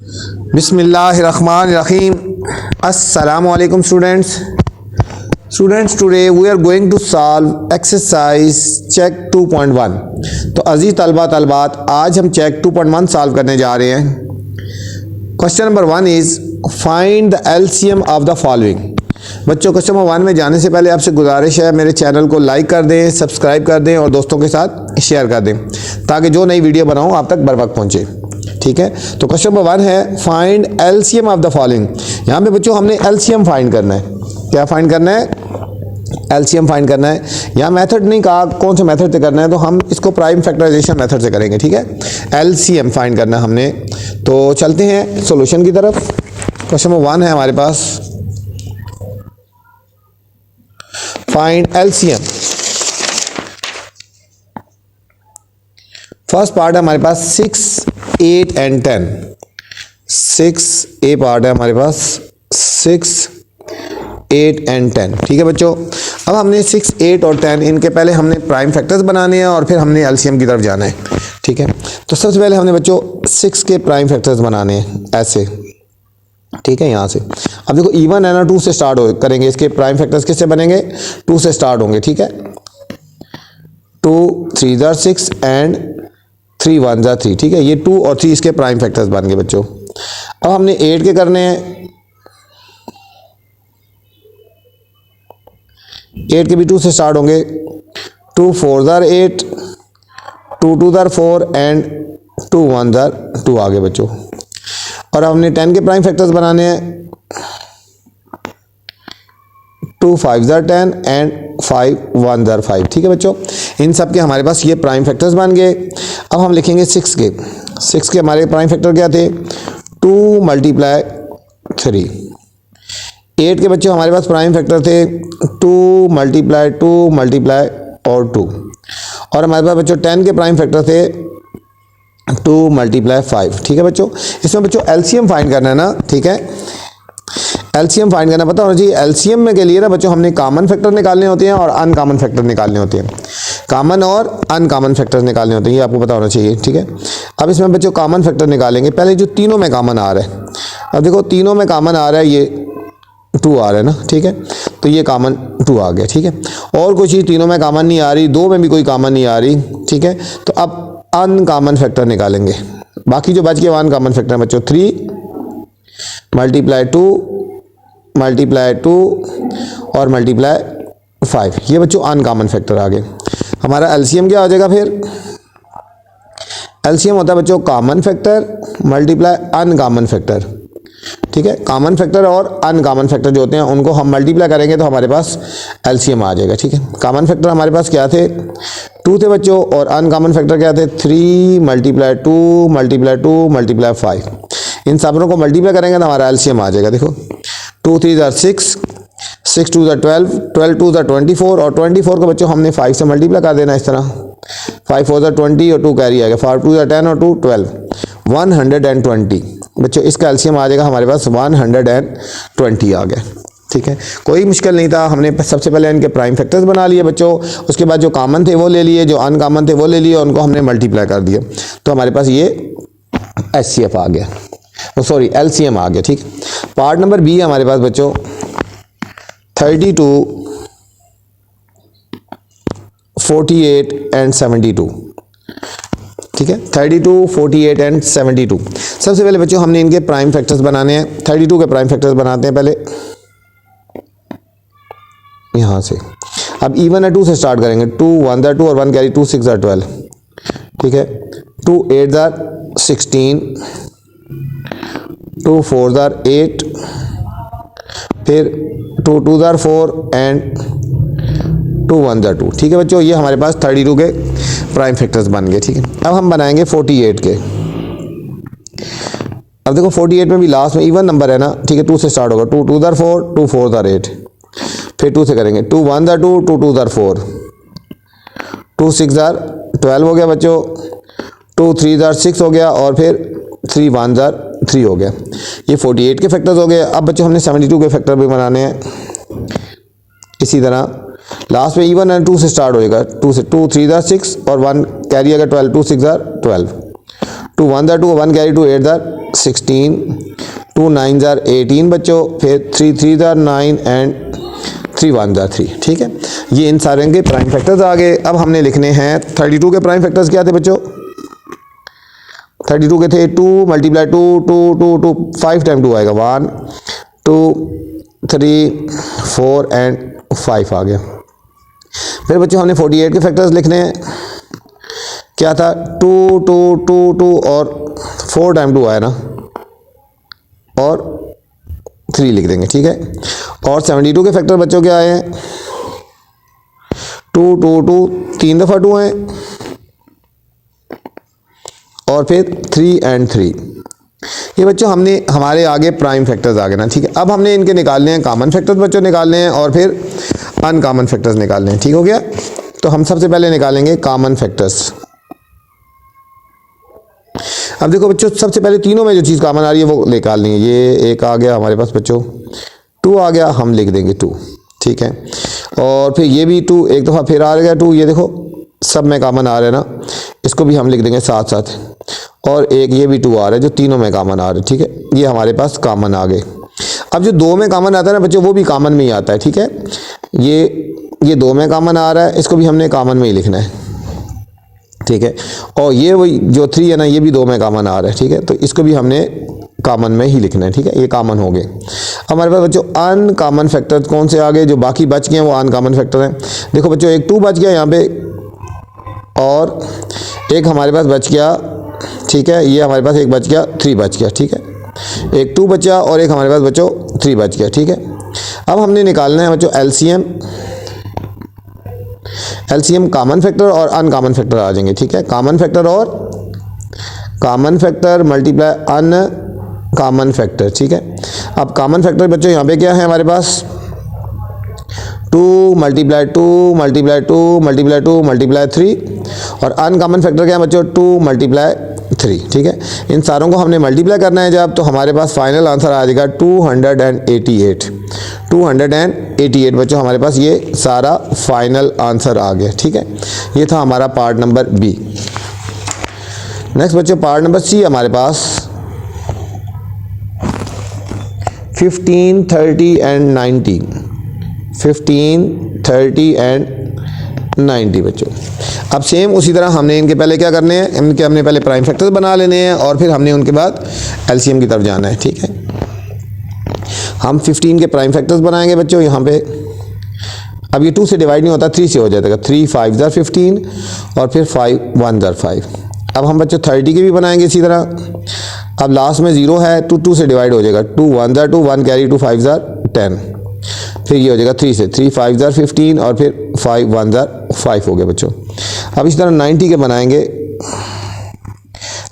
बिस्मिल्लाहिर्रहमानिर्रहीम। अस्सलामु अलैकुम students. Today we are going to solve exercise check 2.1। तो अजीज तलबात आज हम चेक 2.1 सॉल्व करने जा रहे हैं। Question number 1 is find the LCM of the following. बच्चों क्वेश्चन नंबर 1 में जाने से पहले आपसे गुजारिश है मेरे चैनल को लाइक कर दें, सब्सक्राइब कर दें और दोस्तों के साथ शेयर कर दें ताकि जो नई वीडियो बनाऊं आप तक बर वक्त पहुंचे। ठीक है, तो क्वेश्चन नंबर 1 है find LCM of the following. यहाँ पे बच्चों हमने एलसीएम फाइंड करना है। क्या फाइंड करना है? एलसीएम फाइंड करना है। यहाँ मेथड नहीं कहा कौन से मेथड से करना है, तो हम इसको प्राइम फैक्टराइजेशन मेथड से करेंगे। ठीक है, एलसीएम फाइंड करना है हमने। तो चलते हैं सॉल्यूशन की तरफ। क्वेश्चन नंबर 1 है हमारे पास फाइंड एलसीएम। फर्स्ट पार्ट है हमारे पास 6, 8 एंड 10। 6 ए पार्ट है हमारे पास 6, 8 एंड 10। ठीक है बच्चों, अब हमने 6, 8 और 10 इनके पहले हमने प्राइम फैक्टर्स बनाने हैं और फिर हमने एलसीएम की तरफ जाना है। ठीक है, तो सबसे पहले हमने बच्चों 6 के प्राइम फैक्टर्स बनाने हैं ऐसे। ठीक है, यहाँ से अब देखो इवन है ना, 2 से स्टार्ट करेंगे। इसके प्राइम फैक्टर्स किससे बनेंगे? 2 से स्टार्ट होंगे। ठीक है, 2 3 जार 6 एंड 3 1 जार 3। ठीक है, ये 2 और 3 इसके प्राइम फैक्टर्स बन गए बच्चों। अब हमने 8 के करने हैं। 8 के भी 2 से स्टार्ट होंगे। 2 4 जार 8, 2 2 जार 4 एंड 2 1 जार 2 आगे बच्चों। और हमने 10 के प्राइम फैक्टर्स बनाने हैं। 2 5 जार 10 एंड 5 1 जार 5। ठीक है बच्चों, इन सब के हमारे पास ये प्राइम फैक्टर्स बन गए। अब हम लिखेंगे 6 के। 6 के हमारे प्राइम फैक्टर क्या थे? 2 × 3। 8 के बच्चों हमारे पास प्राइम फैक्टर थे 2 × 2 और 2। और हमारे पास बच्चों 10 के प्राइम फैक्टर थे 2 × 5। ठीक है बच्चों, इसमें बच्चों एलसीएम फाइंड करना है ना। ठीक है, एलसीएम फाइंड करना पता होना चाहिए। एलसीएम में के लिए ना बच्चों हमने कॉमन फैक्टर निकालने होते हैं और अनकॉमन फैक्टर निकालने होते हैं। कॉमन और अनकॉमन फैक्टर्स निकालने होते हैं, ये आपको पता होना चाहिए। ठीक है, अब इसमें बच्चों कॉमन फैक्टर निकालेंगे। पहले जो तीनों में कॉमन आ रहा है, अब देखो तीनों में कॉमन आ रहा है, ये 2 आ रहा है ना। ठीक है, तो ये कॉमन 2 आ गया। ठीक है, और कोई चीज़ तीनों में कॉमन नहीं आ रही, 2 में भी कोई कॉमन नहीं आ रही। ठीक है, तो अब अनकॉमन फैक्टर निकालेंगे। बाकी जो बच गए अनकॉमन फैक्टर है बच्चों 3 × 2 और × 5। ये बच्चों अनकॉमन फैक्टर आ गए। हमारा एलसीएम क्या हो जाएगा फिर? एलसीएम होता है बच्चों common factor multiply uncommon factor. ठीक है, कॉमन फैक्टर और अनकॉमन फैक्टर जो होते हैं उनको हम मल्टीप्लाई करेंगे तो हमारे पास एलसीएम आ जाएगा। ठीक है, कॉमन फैक्टर हमारे पास क्या थे? 2 थे बच्चों, और अनकॉमन फैक्टर क्या थे? 3 × 2 × 5। इन सबों को मल्टीप्लाई करेंगे तो हमारा एलसीएम आ जाएगा। देखो 2 3 जार 6, 6 2 जार 12, 12 2 जार 24 और 24 को बच्चों हमने 5 से मल्टीप्लाई कर देना इस तरह। 5 4 जार 20 और 2 कैरी आएगा। 5 2 जार 10 और 2 12, 120 बच्चों। इसका एलसीएम आ जाएगा हमारे पास 120 आ गया। ठीक है, कोई मुश्किल नहीं था। हमने सबसे पहले इनके प्राइम फैक्टर्स बना लिए बच्चों, उसके बाद जो कॉमन थे वो ले लिए, जो अनकॉमन थे वो ले लिए, उनको हमने मल्टीप्लाई कर दिया तो हमारे पास ये एचसीएफ आ गया, सॉरी एलसीएम आ गया। ठीक, पार्ट नंबर बी है हमारे पास बच्चों 32, 48 एंड 72। ठीक है, 32, 48 एंड 72। सबसे पहले बच्चों हमने इनके प्राइम फैक्टर्स बनाने हैं। 32 के प्राइम फैक्टर्स बनाते हैं पहले यहाँ से। अब इवन है 2 से स्टार्ट करेंगे। 2 1 जार 2 और 1 कैरी 2 6 जार 12। ठीक है, 2 8 जार 16, 2 4 जार 8, फिर 2 2 जार 4 एंड 2 1 जार 2। ठीक है बच्चों, ये हमारे पास 32 के प्राइम फैक्टर्स बन गए। ठीक है, अब हम बनाएंगे 48 के। अब देखो 48 में भी लास्ट में इवन नंबर है ना। ठीक है, 2 से स्टार्ट होगा। 2 2 जार 4, 2 4 जार 8, फिर 2 से करेंगे। 2 1 जार 2, 2 2 जार 4, 2 6 जार 12 हो गया बच्चों। 2 3 जार 6 हो गया और फिर 3 1 जार 3 हो गया। ये 48 के फैक्टर्स हो गए। अब बच्चों हमने 72 के फैक्टर भी बनाने हैं इसी तरह। लास्ट में इवन है 2 से स्टार्ट होएगा। 2 से 2 3 जार 6 और 1 कैरी आएगा 12, 2 6 जार 12, 2 1 ज़ार 2, 1 कैरी 2, 8 ज़ार 16, 2 9 ज़ार 18 बच्चों, फिर 3 3 ज़ार 9 एंड 3 1 ज़ार 3। ठीक है, ये इन सारे के प्राइम फैक्टर्स आ गए। अब हमने लिखने हैं 32 के प्राइम फैक्टर्स क्या थे बच्चों? 32 के थे 2 मल्टीप्लाई 2 2 2 2 5 टाइम 2 आएगा 1 2 3 4 एंड 5 आ गया। फिर बच्चों हमने 48 के फैक्टर्स लिखने हैं, क्या था 2 2 2 2 और 4 टाइम 2 आया ना, और 3 लिख देंगे। ठीक है, और 72 के फैक्टर बच्चों क्या आए हैं? 2 2 2 3 दफ़ा 2 हैं, और फिर 3 एंड 3। ये बच्चों हमने हमारे आगे प्राइम फैक्टर्स आ गए ना। ठीक है, अब हमने इनके निकालने हैं कॉमन फैक्टर्स बच्चों निकालने हैं, और फिर अनकॉमन फैक्टर्स निकालने हैं। ठीक हो गया, तो हम सबसे पहले निकालेंगे कॉमन फैक्टर्स। अब देखो बच्चों, सबसे पहले तीनों में जो चीज़ कॉमन आ रही है वो निकालनी है। ये एक आ गया हमारे पास बच्चों, 2 आ गया, हम लिख देंगे 2। ठीक है, और फिर ये भी 2 एक दफ़ा फिर आ गया 2, ये देखो सब में कॉमन आ रहा है ना, इसको भी हम लिख देंगे साथ साथ। और एक ये भी 2 आ रहा है जो तीनों में कॉमन आ रहा है। ठीक है, ये हमारे पास कॉमन आ गए। अब जो 2 में कॉमन आता है ना बच्चों, वो भी कॉमन में ही आता है। ठीक है, ये 2 में कॉमन आ रहा है, इसको भी हमने कॉमन में ही लिखना है। ठीक है, और ये वही जो 3 है ना, ये भी 2 में कॉमन आ रहा है। ठीक है, तो इसको भी हमने कॉमन में ही लिखना है। ठीक है, ये कॉमन हो गए। हमारे पास बच्चों अनकॉमन फैक्टर कौन से आ गए? जो बाकी बच गए हैं वो अनकॉमन फैक्टर हैं। देखो बच्चों, एक 2 बच गया यहाँ पे, और एक हमारे पास बच गया। ठीक है, ये हमारे पास एक बच गया, 3 बच गया। ठीक है, एक 2 बचा और एक हमारे पास बच्चों 3 बच गया। ठीक है, अब हमने निकालना है बच्चों एलसीएम। एलसीएम कॉमन फैक्टर और अनकॉमन फैक्टर आ जाएंगे। ठीक है, कॉमन फैक्टर और common factor multiply uncommon factor. ठीक है, अब कॉमन फैक्टर बच्चों यहाँ पे क्या है हमारे पास? 2 मल्टीप्लाई 2 मल्टीप्लाई 2 मल्टीप्लाई 2 मल्टीप्लाई 3, और अनकॉमन फैक्टर क्या है बच्चों? 2 मल्टीप्लाई 3। ठीक है, इन सारों को हमने मल्टीप्लाई करना है जब, तो हमारे पास फाइनल आंसर आ जाएगा 288। 288 बच्चों हमारे पास ये सारा फाइनल आंसर आ गया। ठीक है, ये था हमारा पार्ट नंबर बी। नेक्स्ट बच्चों पार्ट नंबर सी हमारे पास 15 30 एंड 90। 15 30 एंड 90 बच्चों। अब सेम उसी तरह हमने इनके पहले क्या करने हैं? इनके हमने पहले प्राइम फैक्टर्स बना लेने हैं, और फिर हमने उनके बाद एलसीएम की तरफ जाना है। ठीक है, हम 15 के प्राइम फैक्टर्स बनाएंगे बच्चों यहाँ पे। अब ये 2 से डिवाइड नहीं होता, 3 से हो जाएगा। 3 5 ज़ार 15, और फिर 5 1 ज़ार 5। अब हम बच्चों 30 के भी बनाएंगे इसी तरह। अब लास्ट में 0 है, 2 से डिवाइड हो जाएगा। 2 1 ज़ार 2, 1 कैरी 2, 5 ज़ार 10। फिर ये हो जाएगा 3 से, 3 5 ज़ार 15, और फिर 5 1 ज़ार 5 हो गया बच्चों। अब इसी तरह 90 के बनाएंगे।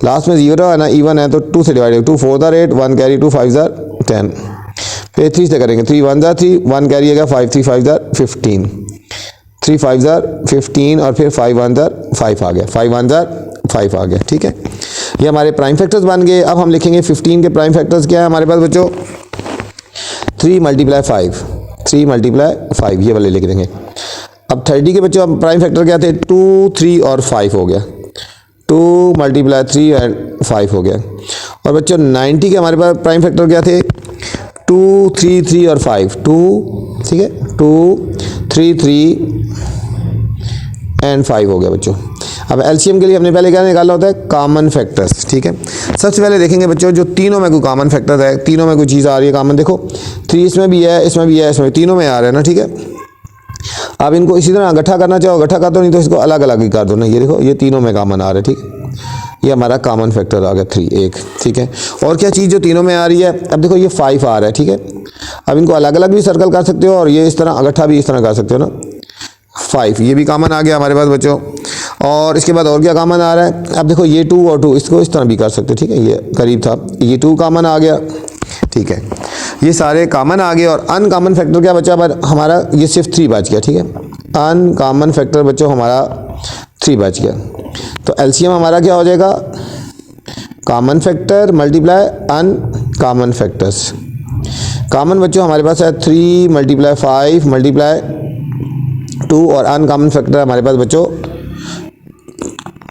लास्ट में 0 है ना, इवन है, तो 2 से डिवाइड होगा। 2 4 ज़ार 8, 1 कैरी 2, 5 ज़ार 10। फिर 3 से करेंगे। 3 1 ज़ार 3, 1 कैरिएगा 5 3 5 ज़ार 15। 3 5 ज़ार 15, और फिर 5 1 ज़ार 5 आ गया। 5 1 ज़ार 5 आ गया। ठीक है, ये हमारे प्राइम फैक्टर्स बन गए। अब हम लिखेंगे 15 के प्राइम फैक्टर्स क्या है हमारे पास बच्चों? 3 मल्टीप्लाई 5, 3 मल्टीप्लाई 5, ये वाले लिख देंगे। अब 30 के बच्चों अब प्राइम फैक्टर क्या थे? 2 3 और 5 हो गया। 2 मल्टीप्लाई 3 एंड 5 हो गया। और बच्चों 90 के हमारे पास प्राइम फैक्टर क्या थे? 2 3 3 और 5, 2। ठीक है, 2 3 3 एंड 5 हो गया बच्चों। अब एलसीएम के लिए हमने पहले क्या निकालना होता है? Common factors. ठीक है, सबसे पहले देखेंगे बच्चों जो तीनों में कोई कॉमन फैक्टर है, तीनों में कोई चीज़ आ रही है कॉमन। देखो 3 इसमें भी है, इसमें भी है, इसमें तीनों में आ रहा है ना। ठीक है, अब इनको इसी तरह इकट्ठा करना चाहो इकट्ठा कर दो, नहीं तो इसको अलग अलग ही कर दो ना। ये देखो ये तीनों में कॉमन आ रहा है। ठीक है, ये हमारा कॉमन फैक्टर आ गया 3 1। ठीक है, और क्या चीज़ जो तीनों में आ रही है? अब देखो ये 5 आ रहा है। ठीक है, अब इनको अलग अलग भी सर्कल कर सकते हो, और ये इस तरह इकट्ठा भी इस तरह कर सकते हो ना। 5 ये भी कॉमन आ गया हमारे पास बच्चों। और इसके बाद और क्या कॉमन आ रहा है? अब देखो ये 2 और 2, इसको इस तरह भी कर सकते हो। ठीक है, ये करीब था, ये 2 कॉमन आ गया। ठीक है, ये सारे कॉमन आ गए। और अनकॉमन फैक्टर क्या बचा हमारा? ये सिर्फ 3 बच गया। ठीक है, अनकॉमन फैक्टर बच्चों हमारा 3 बच गया। तो एलसीएम हमारा क्या हो जाएगा? Common factor multiply uncommon factors. Common बच्चों हमारे पास है 3 मल्टीप्लाई 5 मल्टीप्लाई 2, और अनकॉमन फैक्टर हमारे पास बच्चों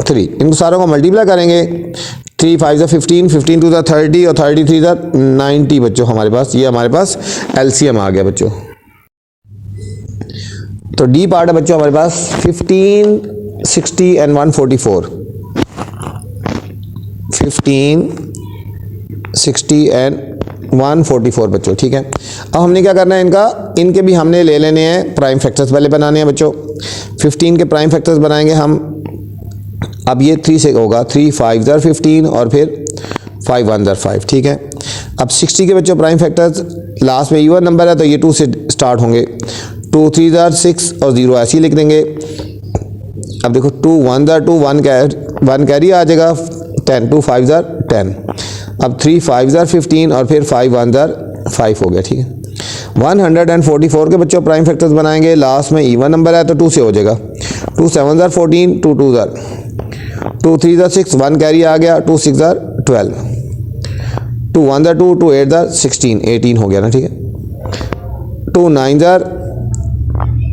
3। इन सारों को मल्टीप्लाई करेंगे। 3 5 ज़ा 15, 15 2 ज़ा 30 और 30 3 ज़ा 90 बच्चों हमारे पास। ये हमारे पास एलसीएम आ गया बच्चों। तो डी पार्ट है बच्चों हमारे पास 15, 60 एंड 144। 15, 60 एंड 144 बच्चों, ठीक है। अब हमने क्या करना है, इनके भी हमने ले लेने हैं प्राइम फैक्टर्स पहले बनाने हैं बच्चों। 15 के प्राइम फैक्टर्स बनाएंगे हम। अब ये 3 से होगा, 3 5 ज़र 15 और फिर 5 1 ज़र 5, ठीक है। अब 60 के बच्चों प्राइम फैक्टर्स, लास्ट में इवन नंबर है तो ये 2 से स्टार्ट होंगे। 2 3 ज़र 6 और 0 ऐसे ही लिख देंगे। अब देखो 2 1 ज़र 2, 1 कैरी आ जाएगा, 10 2 5 ज़र 10। अब 3 5 ज़र 15 और फिर 5 1 ज़र 5 हो गया, ठीक है। 144 के बच्चों प्राइम फैक्टर्स बनाएंगे, लास्ट में इवन नंबर है तो 2 से हो जाएगा। 2 7 ज़र 14, 2 2 ज़र, 2 3 ज़र 6, 1 कैरी आ गया, 2 6 ज़र 12, 2 1 ज़र 2, 2 8 ज़र 16, 18 हो गया ना, ठीक है। 2 9 ज़र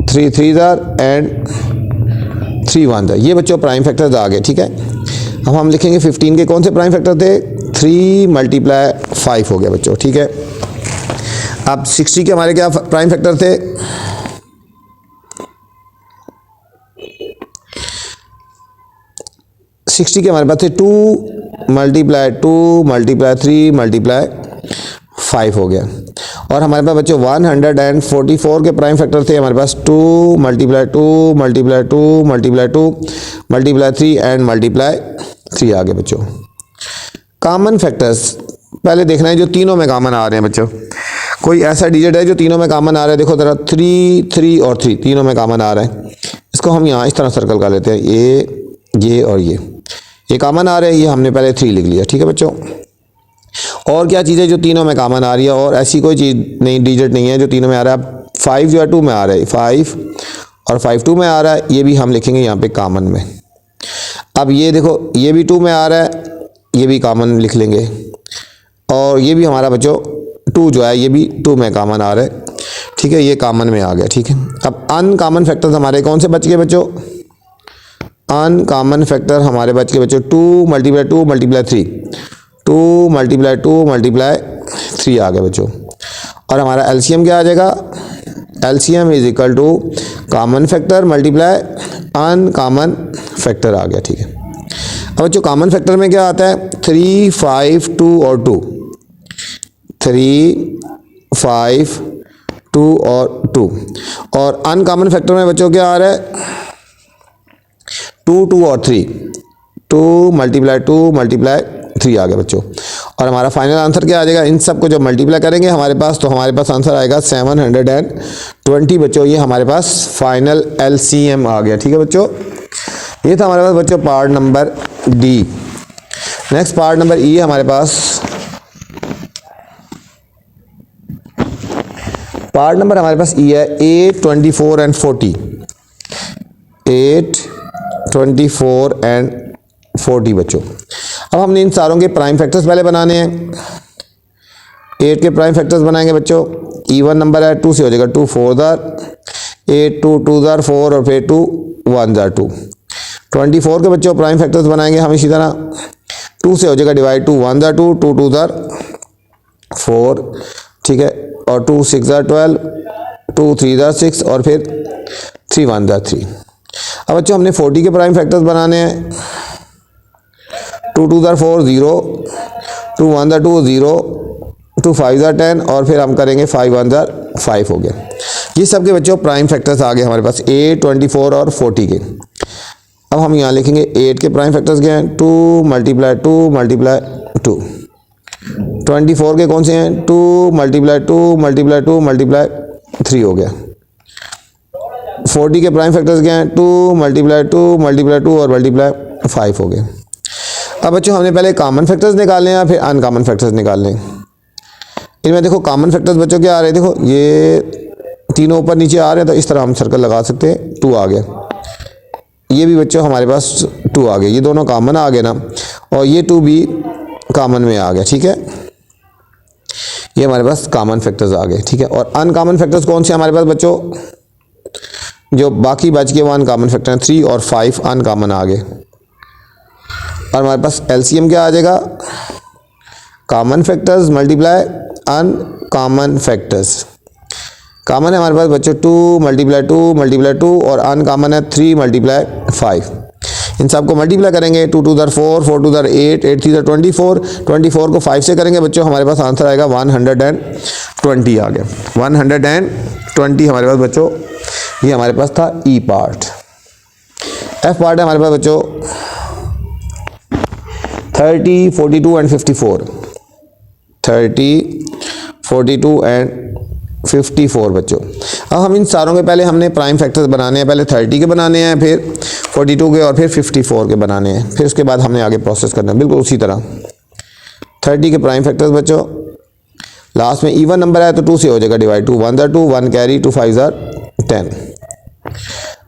3 3 ज़र एंड 3 1 ज़र, ये बच्चों प्राइम फैक्टर्स आ गए, ठीक है। अब हम लिखेंगे 15 के कौन से प्राइम फैक्टर थे, 3 मल्टीप्लाई 5 हो गया बच्चों, ठीक है। अब 60 के हमारे क्या प्राइम फैक्टर थे, सिक्सटी के हमारे पास थे 2 मल्टीप्लाई 2 मल्टीप्लाई 3 मल्टीप्लाई 5 हो गया। और हमारे पास बच्चों 144 के प्राइम फैक्टर थे हमारे पास, 2 multiply 2 multiply 2 multiply 2 multiply 3 and multiply 3 आ गए बच्चों। कॉमन फैक्टर्स पहले देखना है जो तीनों में कॉमन आ रहे हैं बच्चों। कोई ऐसा डिजिट है जो तीनों में कॉमन आ रहा है, देखो ज़रा 3 3 और 3 तीनों में कॉमन आ रहा है। इसको हम यहाँ इस तरह सर्कल कर लेते हैं, ये और ये कॉमन आ रहे हैं, ये हमने पहले 3 लिख लिया, ठीक है बच्चों। और क्या चीज़ है जो तीनों में कॉमन आ रही है, और ऐसी कोई चीज़ नहीं, डिजिट नहीं है जो तीनों में आ रहा है। 5 जो है 2 में आ रहा है, 5 और 5 2 में आ रहा है, ये भी हम लिखेंगे यहाँ पे कॉमन में। अब ये देखो ये भी 2 में आ रहा है, ये भी कॉमन लिख लेंगे। और ये भी हमारा बच्चों 2 जो है ये भी 2 में कॉमन आ रहा है, ठीक है, ये कॉमन में आ गया, ठीक है। अब अनकॉमन फैक्टर्स हमारे कौन से बच गए बच्चों, अनकॉमन फैक्टर हमारे बच गए बच्चों 2 मल्टीप्लाई 2 मल्टीप्लाई 3, 2 मल्टीप्लाई 2 मल्टीप्लाई 3 आ गया बच्चों। और हमारा एलसीएम क्या आ जाएगा, LCM is equal to common factor multiply uncommon factor आ गया, ठीक है। अब बच्चों कॉमन फैक्टर में क्या आता है, 3 5 2 और 2, 3 5 2 और 2। और अनकॉमन फैक्टर में बच्चों क्या आ रहा है, 2 2 और 3, 2 मल्टीप्लाई 2 मल्टीप्लाई 3 आ गया बच्चों। और हमारा फाइनल आंसर क्या आ जाएगा, इन सब को जब मल्टीप्लाई करेंगे हमारे पास, तो हमारे पास आंसर आएगा 720 बच्चों। ये हमारे पास फाइनल एलसीएम आ गया, ठीक है बच्चों। ये था हमारे पास बच्चों part number D. Next part number ई है हमारे पास। पार्ट नंबर हमारे पास ई है 8 24 एंड 40, 8 24 एंड 40 बच्चों। अब हमने इन सारों के प्राइम फैक्टर्स पहले बनाने हैं। 8 के प्राइम फैक्टर्स बनाएंगे बच्चों, इवन नंबर है 2 से हो जाएगा, 2 4 ज़र 8, 2 2 ज़र 4 और फिर 2 1 ज़र 2। 24 के बच्चों प्राइम फैक्टर्स बनाएंगे हम इसी तरह, 2 से हो जाएगा डिवाइड, 2 1 ज़र 2, 2 2 ज़र 4, ठीक है। और 2 6 ज़र 12, 2 3 ज़र 6 और फिर 3 1 ज़र 3। अब बच्चों हमने 40 के प्राइम फैक्टर्स बनाने हैं, 2 2 ज़र 4 0, 2 1 ज़र 2 0, 2 5 ज़र 10 और फिर हम करेंगे 5 1 ज़र 5 हो गया। ये सब के बच्चों प्राइम फैक्टर्स आ गए हमारे पास 8 24 और 40 के। अब हम यहाँ लिखेंगे 8 के प्राइम फैक्टर्स क्या हैं, 2 मल्टीप्लाई 2 मल्टीप्लाई 2। 24 के कौन से हैं, 2 मल्टीप्लाई 2 मल्टीप्लाई 2 मल्टीप्लाई 3 हो गया। 40 के प्राइम फैक्टर्स क्या हैं, 2 मल्टीप्लाई 2 मल्टीप्लाई 2 और मल्टीप्लाई 5 हो गए। अब बच्चों हमने पहले कॉमन फैक्टर्स निकालने हैं, फिर अनकॉमन फैक्टर्स निकालने हैं। इनमें देखो कॉमन फैक्टर्स बच्चों क्या आ रहे हैं, देखो ये तीनों ऊपर नीचे आ रहे हैं, तो इस तरह हम सर्कल लगा सकते हैं। 2 आ गया, ये भी बच्चों हमारे पास 2 आ गए, ये दोनों कॉमन आ गए ना, और ये 2 भी कॉमन में आ गया, ठीक है। ये हमारे पास कॉमन फैक्टर्स आ गए, ठीक है। और अनकॉमन फैक्टर्स कौन से हमारे पास बच्चों, जो बाकी बच गए वो अनकॉमन फैक्टर हैं, 3 और 5 अनकॉमन आ गए। और हमारे पास एलसीएम क्या आ जाएगा, common factors multiply uncommon factors. Common है हमारे पास बच्चों 2 मल्टीप्लाई 2 और अनकॉमन है 3 मल्टीप्लाई 5। इन सब को मल्टीप्लाई करेंगे, 2 2 4, 4 2 8, 8 3 24, 24 को 5 से करेंगे बच्चों, हमारे पास आंसर आएगा 120 आ गया। 120 हमारे पास बच्चों, ये हमारे पास था ई पार्ट। एफ पार्ट है हमारे पास बच्चों 30, 42 एंड 54। 30, 42 एंड 54 बच्चों। अब हम इन सारों के पहले हमने प्राइम फैक्टर्स बनाने हैं, पहले 30 के बनाने हैं, फिर 42 के और फिर 54 के बनाने हैं, फिर उसके बाद हमने आगे प्रोसेस करना है बिल्कुल उसी तरह। 30 के प्राइम फैक्टर्स बच्चों, लास्ट में इवन नंबर है तो 2 से हो जाएगा डिवाइड, 2 1 2, 1 कैरी, 2 5 10।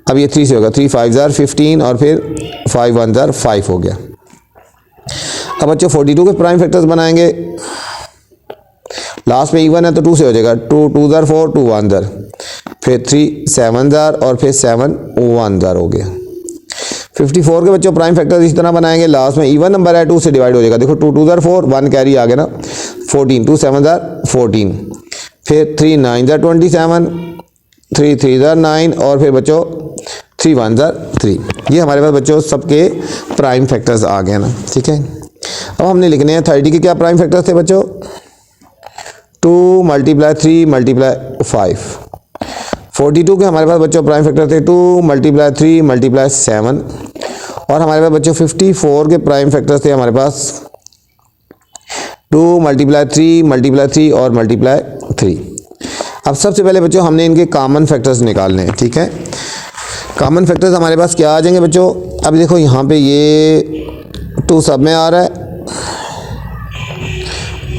अब ये 3 से होगा, 3 5 15 और फिर 5 1 5 हो गया। अब बच्चों 42 के प्राइम फैक्टर्स बनाएंगे, लास्ट में इवन है तो 2 से हो जाएगा, 2 2 4, 2 1 फिर 3 7 और फिर 7 1 हो गया। 54 के बच्चों प्राइम फैक्टर्स इस तरह बनाएंगे, लास्ट में इवन नंबर है 2 से डिवाइड हो जाएगा, देखो 2 2 4, 1 कैरी आ गया ना 14, 2 7 14, फिर 3 9 27, 3 3 9 और फिर बच्चों 3 1 3। ये हमारे पास बच्चों सबके प्राइम फैक्टर्स आ गए ना, ठीक है। अब हमने लिखने हैं 30 के क्या प्राइम फैक्टर्स थे बच्चों, 2 मल्टीप्लाई 3 मल्टीप्लाई 5। 42 के हमारे पास बच्चों प्राइम फैक्टर थे 2 मल्टीप्लाई 3 मल्टीप्लाई 7 और हमारे पास बच्चों 54 के प्राइम फैक्टर्स थे हमारे पास 2 मल्टीप्लाई 3 मल्टीप्लाई 3 और मल्टीप्लाई 3। अब सबसे पहले बच्चों हमने इनके कॉमन फैक्टर्स निकालने हैं, ठीक है। कॉमन फैक्टर्स हमारे पास क्या आ जाएंगे बच्चों, अब देखो यहाँ पे ये 2 सब में आ रहा है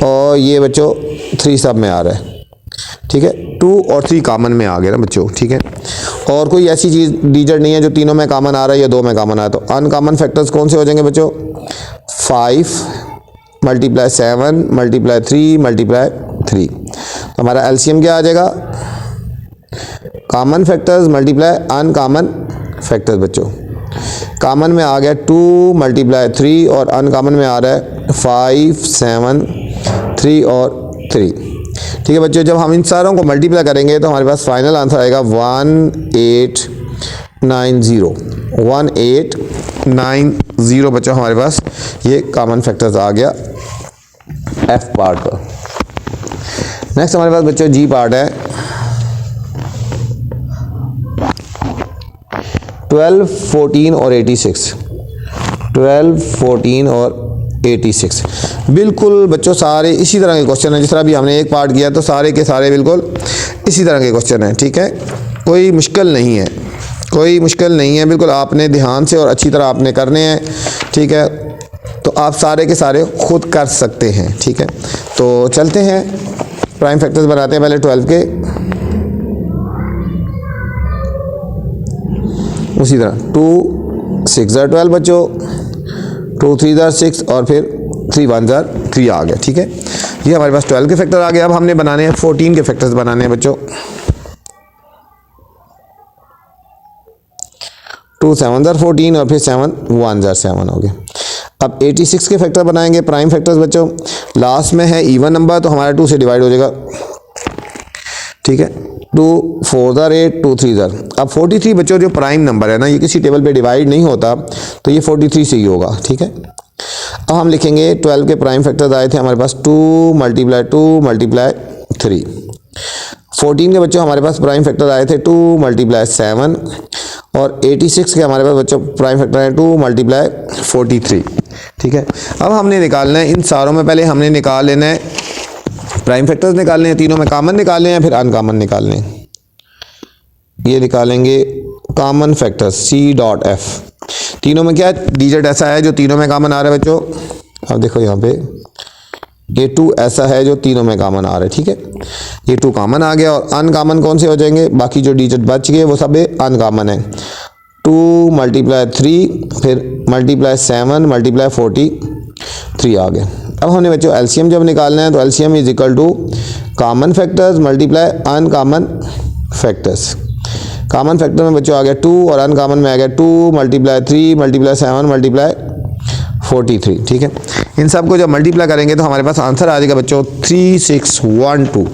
और ये बच्चों 3 सब में आ रहा है, ठीक है। 2 और 3 कॉमन में आ गए ना बच्चों, ठीक है। और कोई ऐसी चीज़ डिजिट नहीं है जो तीनों में कॉमन आ रहा है या 2 में कॉमन आ रहा है, तो अनकॉमन फैक्टर्स कौन से हो जाएंगे बच्चों, 5 मल्टीप्लाई 7 मल्टीप्लाई 3 मल्टीप्लाई 3। तो हमारा एलसीएम क्या आ जाएगा, common factors multiply uncommon factors बच्चों। कॉमन में आ गया 2 मल्टीप्लाई 3 और अनकॉमन में आ रहा है 5 7 3 और 3, ठीक है बच्चों। जब हम इन सारों को मल्टीप्लाई करेंगे तो हमारे पास फाइनल आंसर आएगा 1890। 1890 बच्चों हमारे पास ये कॉमन फैक्टर्स आ गया एफ पार्ट पर। नेक्स्ट हमारे पास बच्चों जी पार्ट है 12 14 और 86। 12 14 और 86 बिल्कुल बच्चों सारे इसी तरह के क्वेश्चन हैं, जिस तरह भी हमने एक पार्ट किया तो सारे के सारे बिल्कुल इसी तरह के क्वेश्चन हैं, ठीक है। कोई मुश्किल नहीं है, कोई मुश्किल नहीं है, बिल्कुल आपने ध्यान से और अच्छी तरह आपने करने हैं, ठीक है। तो आप सारे के सारे खुद कर सकते हैं, ठीक है। तो चलते हैं प्राइम फैक्टर्स बनाते हैं पहले 12 के, उसी तरह 2 6 12 बच्चों, 2 3 6 और फिर 3 1 3 आ गया, ठीक है। ये हमारे पास 12 के फैक्टर आ गए। अब हमने बनाने हैं 14 के फैक्टर्स बनाने हैं बच्चों। 2 7 14 और फिर 7 1 7 हो गया। अब 86 के फैक्टर बनाएंगे प्राइम फैक्टर्स बच्चों, लास्ट में है इवन नंबर तो हमारा 2 से डिवाइड हो जाएगा, ठीक है। 2 4 8 2 3 अब 43 बच्चों जो प्राइम नंबर है ना, ये किसी टेबल पे डिवाइड नहीं होता तो ये 43 से ही होगा, ठीक है। अब हम लिखेंगे 12 के प्राइम फैक्टर्स आए थे हमारे पास 2 मल्टीप्लाई 3। 14 के बच्चों हमारे पास प्राइम फैक्टर आए थे 2 मल्टीप्लाई 7 और 86 के हमारे पास बच्चों प्राइम फैक्टर है 2 मल्टीप्लाई 43, ठीक है। अब हमने निकालना है इन सारों में, पहले हमने निकाल लेना है प्राइम फैक्टर्स निकालने हैं, तीनों में कॉमन निकालने हैं, फिर अनकॉमन निकालने हैं। ये निकालेंगे कॉमन फैक्टर्स C.F। तीनों में क्या डिजिट ऐसा है जो तीनों में कॉमन आ रहा है बच्चों, अब देखो यहाँ पे ये 2 ऐसा है जो तीनों में कॉमन आ रहा है, ठीक है। ये 2 कॉमन आ गया और अनकॉमन कौन से हो जाएंगे, बाकी जो डिजिट बच गए वो सब अनकॉमन है। 2 मल्टीप्लाई 3 फिर मल्टीप्लाई 7 मल्टीप्लाई 43 आ गया। अब हमने बच्चों एलसीएम जब निकालना है तो LCM is equal to common factors multiply uncommon factors. Common factor में बच्चों आ गया 2 और अनकॉमन में आ गया 2 मल्टीप्लाई 3 मल्टीप्लाई 7 मल्टीप्लाई 43, ठीक है। इन सब को जब मल्टीप्लाई करेंगे तो हमारे पास आंसर आ जाएगा बच्चों 3612,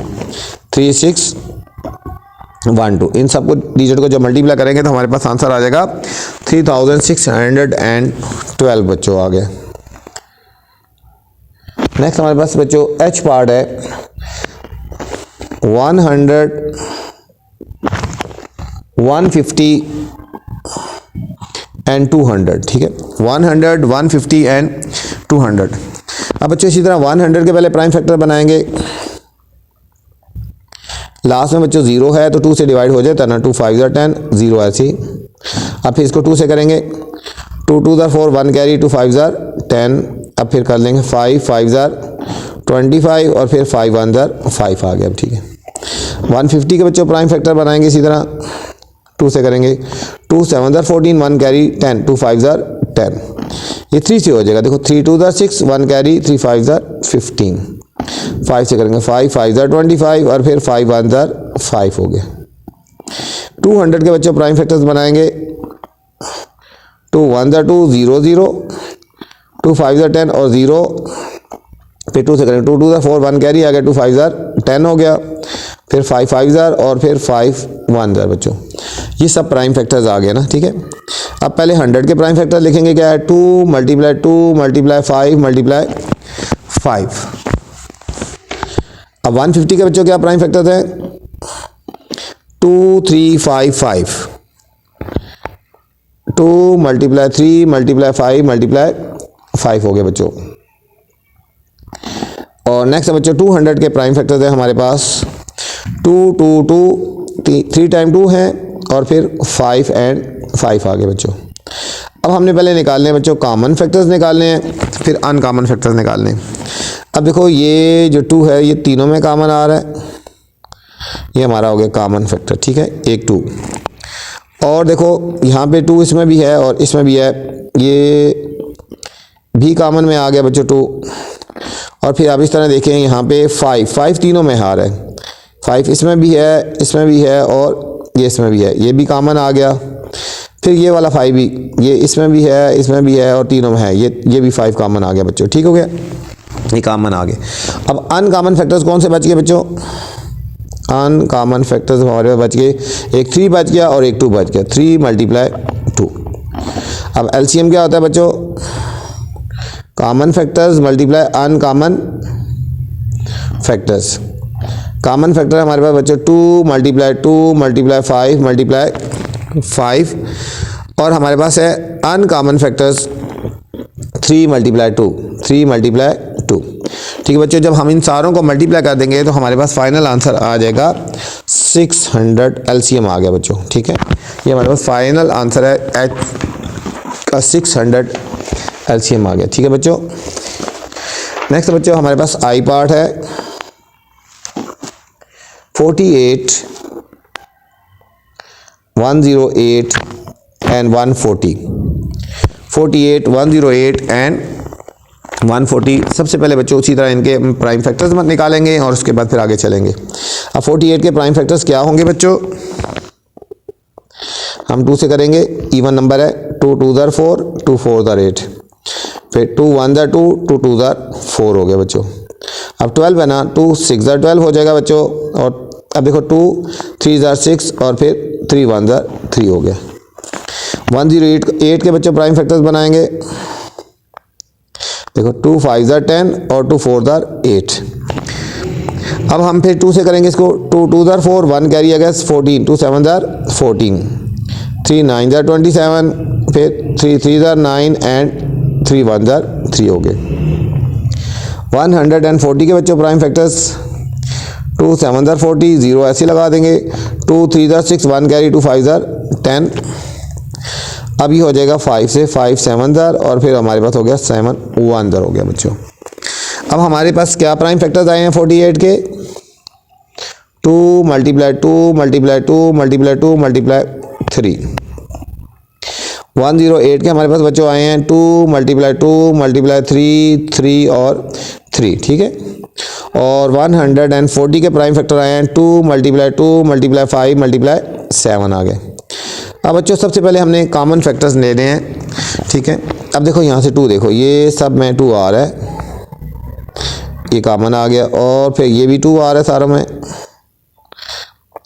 3612। इन सब को डिजिट को जब मल्टीप्लाई करेंगे तो हमारे पास आंसर आ जाएगा 3612 बच्चों आ गया। नेक्स्ट हमारे पास बच्चों एच पार्ट है 100, 150 एंड 200, ठीक है। 100, 150 एंड 200। अब बच्चों इसी तरह 100 के पहले प्राइम फैक्टर बनाएंगे, लास्ट में बच्चों 0 है तो 2 से डिवाइड हो जाता है ना, 2 5 10, 0 ऐसे ही। अब फिर इसको 2 से करेंगे, 2 2 4, 1 कैरी, 2 5 10। अब फिर कर लेंगे 5 5 25 और फिर 5 1 5 आ गया। अब ठीक है। 150 के बच्चों प्राइम फैक्टर बनाएंगे इसी तरह, 2 से करेंगे, 2 7 14, 1 कैरी 10, 2 5 10। ये 3 से हो जाएगा, देखो 3 2 6, 1 कैरी, 3 5 15। 5 से करेंगे, 5 5 25 और फिर 5 1 5 हो गया। 200 के बच्चों प्राइम फैक्टर्स बनाएंगे, 2 1 2 0 0, 2 5 10 और 0, फिर 2 से करेंगे, 2 2 4, 1 कैरी आ गया, 2 5 10 हो गया, फिर 5 5 और फिर 5 1 बच्चों। ये सब प्राइम फैक्टर्स आ गए ना, ठीक है। अब पहले 100 के प्राइम फैक्टर लिखेंगे, क्या है 2 मल्टीप्लाई 2 मल्टीप्लाई 5 मल्टीप्लाई 5। अब 150 के बच्चों क्या प्राइम फैक्टर्स हैं, 2 3 5 5, 2 मल्टीप्लाई 3 मल्टीप्लाई 5 मल्टीप्लाई 5 हो गए बच्चों। और नेक्स्ट है बच्चों 200 के प्राइम फैक्टर्स है हमारे पास, 2 2 2, 3 टाइम 2 हैं और फिर 5 एंड 5 आ गए बच्चों। अब हमने पहले निकालने हैं बच्चों कॉमन फैक्टर्स निकालने हैं, फिर अनकॉमन फैक्टर्स निकालने हैं। अब देखो ये जो 2 है ये तीनों में कॉमन आ रहा है, ये हमारा हो गया कॉमन फैक्टर, ठीक है, एक 2। और देखो यहाँ पे 2 इसमें भी है और इसमें भी है, ये भी कॉमन में आ गया बच्चों 2। और फिर आप इस तरह देखें यहाँ पे 5 तीनों में आ रहा है, 5 इसमें भी है, इसमें भी है और ये इसमें भी है, ये भी कॉमन आ गया। फिर ये वाला 5 भी, ये इसमें भी है, इसमें भी है और तीनों में है, ये भी 5 कॉमन आ गया बच्चों, ठीक हो गया, ये कॉमन आ गए। अब अनकॉमन फैक्टर्स कौन से बच गए बच्चों, अनकॉमन फैक्टर्स हमारे पास बच गए, एक 3 बच गया और एक 2 बच गया, 3 मल्टीप्लाई 2। अब एलसीएम क्या होता है बच्चों, common factors multiply uncommon factors. Common factor हमारे पास बच्चों 2 मल्टीप्लाई 2 मल्टीप्लाई 5 मल्टीप्लाई 5 और हमारे पास है अनकॉमन फैक्टर्स 3 मल्टीप्लाई 2, 3 मल्टीप्लाई 2। ठीक है बच्चों, जब हम इन सारों को मल्टीप्लाई कर देंगे तो हमारे पास फाइनल आंसर आ जाएगा 600, एलसीएम आ गया बच्चों, ठीक है। ये हमारे पास फाइनल आंसर है एच का 600 एलसीएम आ गया, ठीक है बच्चों। नेक्स्ट बच्चों हमारे पास आई पार्ट है 48, 108 एंड 140, 48, 108 एंड 140। सबसे पहले बच्चों उसी तरह इनके प्राइम फैक्टर्स निकालेंगे और उसके बाद फिर आगे चलेंगे। अब 48 के प्राइम फैक्टर्स क्या होंगे बच्चों, हम 2 से करेंगे, इवन नंबर है, 2 2 4, 2 4 8, फिर 2 1 2, 2 2 4 हो गया बच्चों। अब 12 है ना, 2 6 12 हो जाएगा बच्चों। और अब देखो 2 3 6 और फिर 3 1 3 हो गया। 108 के बच्चों प्राइम फैक्टर्स बनाएंगे, देखो 2 5 10 और 2 4 8। अब हम फिर 2 से करेंगे इसको, 2 2 4, 1 कैरी आ गया 14, 2 7 14, 3 9 27, फिर 3 3 9 एंड 3 1 3 हो गए। 140 के बच्चों प्राइम फैक्टर्स, 2 7 40, 0 ऐसे लगा देंगे, 2 3 6, 1 कैरी, 2 5 10। अब ये हो जाएगा 5 से 5 7 और फिर हमारे पास हो गया 7 1 हो गया बच्चों। अब हमारे पास क्या प्राइम फैक्टर्स आए हैं 48 के, 2 मल्टीप्लाई 2 मल्टीप्लाई 2 मल्टीप्लाई 2 मल्टीप्लाई 3। 108 के हमारे पास बच्चों आए हैं 2 मल्टीप्लाई 2 मल्टीप्लाई 3 3 और 3, ठीक है। और 140 के प्राइम फैक्टर आए हैं 2 मल्टीप्लाई 2 मल्टीप्लाई 5 मल्टीप्लाई 7 आ गए। अब बच्चों सबसे पहले हमने कॉमन फैक्टर्स लेने हैं, ठीक है। अब देखो यहाँ से 2 देखो, ये सब में 2 आ रहा है, ये कॉमन आ गया, और फिर ये भी 2 आ रहा है सारों में,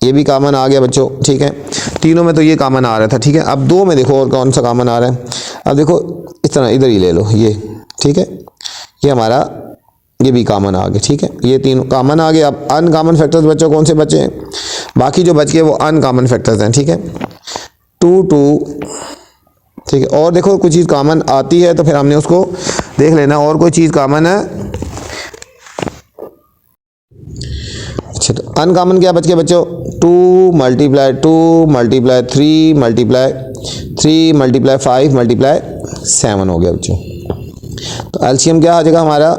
ये भी कॉमन आ गया बच्चों, ठीक है। तीनों में तो ये कॉमन आ रहा था, ठीक है। अब 2 में देखो और कौन सा कॉमन आ रहा है। अब देखो इस तरह इधर ही ले लो ये, ठीक है, ये हमारा ये भी कॉमन आ गया, ठीक है। ये तीनों कॉमन आ गए। अब अनकॉमन फैक्टर्स बच्चों कौन से बचे हैं? बाकी जो बच गए वो अनकॉमन फैक्टर्स हैं, ठीक है। 2 2, ठीक है। और देखो कोई चीज़ कॉमन आती है तो फिर हमने उसको देख लेना, और कोई चीज़ कॉमन है। अच्छा, तो अनकॉमन क्या बच गया बच्चों? 2 multiply 2 multiply 3 multiply 3 multiply 5 multiply 7 हो गया बच्चों। तो एलसीएम क्या आ जाएगा हमारा?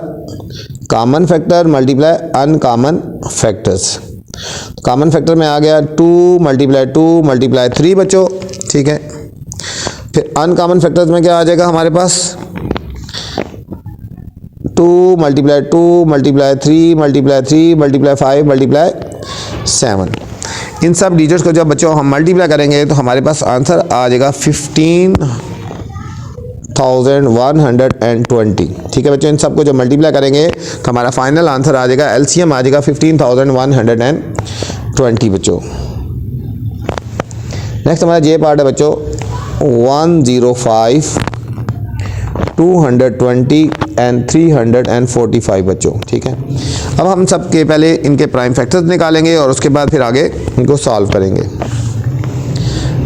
Common factor multiply uncommon factors. Common factor में आ गया 2 मल्टीप्लाई 3 बच्चों, ठीक है। फिर अनकॉमन फैक्टर्स में क्या आ जाएगा हमारे पास? 2 मल्टीप्लाई 3 मल्टीप्लाई 3 मल्टीप्लाई 5 मल्टीप्लाई 7। इन सब डिजिट्स को जब बच्चों हम मल्टीप्लाई करेंगे तो हमारे पास आंसर आ जाएगा 15,120, ठीक है बच्चों। इन सब को जब मल्टीप्लाई करेंगे तो हमारा फाइनल आंसर आ जाएगा, एलसीएम आ जाएगा 15,120 बच्चों। नेक्स्ट हमारा जे पार्ट है बच्चों 105, 220 एंड 345 बच्चों, ठीक है। अब हम सब के पहले इनके प्राइम फैक्टर्स निकालेंगे और उसके बाद फिर आगे इनको सॉल्व करेंगे।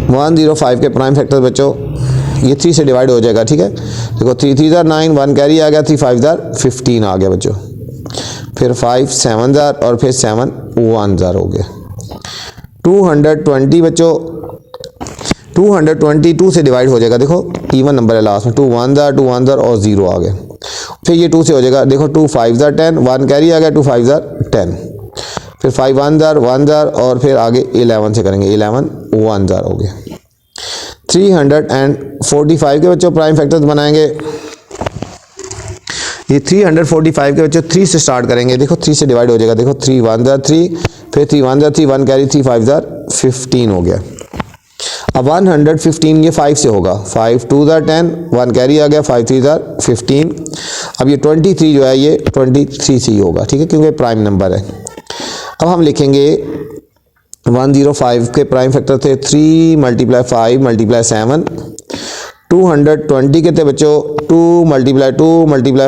105 के प्राइम फैक्टर्स बच्चों, ये 3 से डिवाइड हो जाएगा, ठीक है। देखो 3 3 जार 9, 1 कैरी आ गया, 3 5 जार 15 आ गया बच्चों। फिर 5 7 जार और फिर 7 1 जार हो गया। 220 बच्चों, 220 2 से डिवाइड हो जाएगा, देखो इवन नंबर है लास्ट में, 2 1 जार और 0 आ गए। फिर ये 2 से हो जाएगा, देखो 2 5 जार 10, 1 कैरी आ गया, 2 5 जार 10। फिर 5 1 जार और फिर आगे 11 से करेंगे, 11 1 जार हो गया। 345 के बच्चों प्राइम फैक्टर्स बनाएंगे। ये 345 के बच्चों 3 से स्टार्ट करेंगे, देखो 3 से डिवाइड हो जाएगा, देखो 3 1 जार 3, फिर 3 1 जार 3, 1 कैरी 3 5 जार 15 हो गया। अब 115 ये 5 से होगा, 5 2 जार 10, 1 कैरी आ गया, 5 3 जार 15। अब ये 23 जो है ये 23 से ही होगा, ठीक है, क्योंकि प्राइम नंबर है। अब हम लिखेंगे 105 के प्राइम फैक्टर थे 3 मल्टीप्लाई 5 मल्टीप्लाई 7। 220 के थे बच्चों 2 मल्टीप्लाई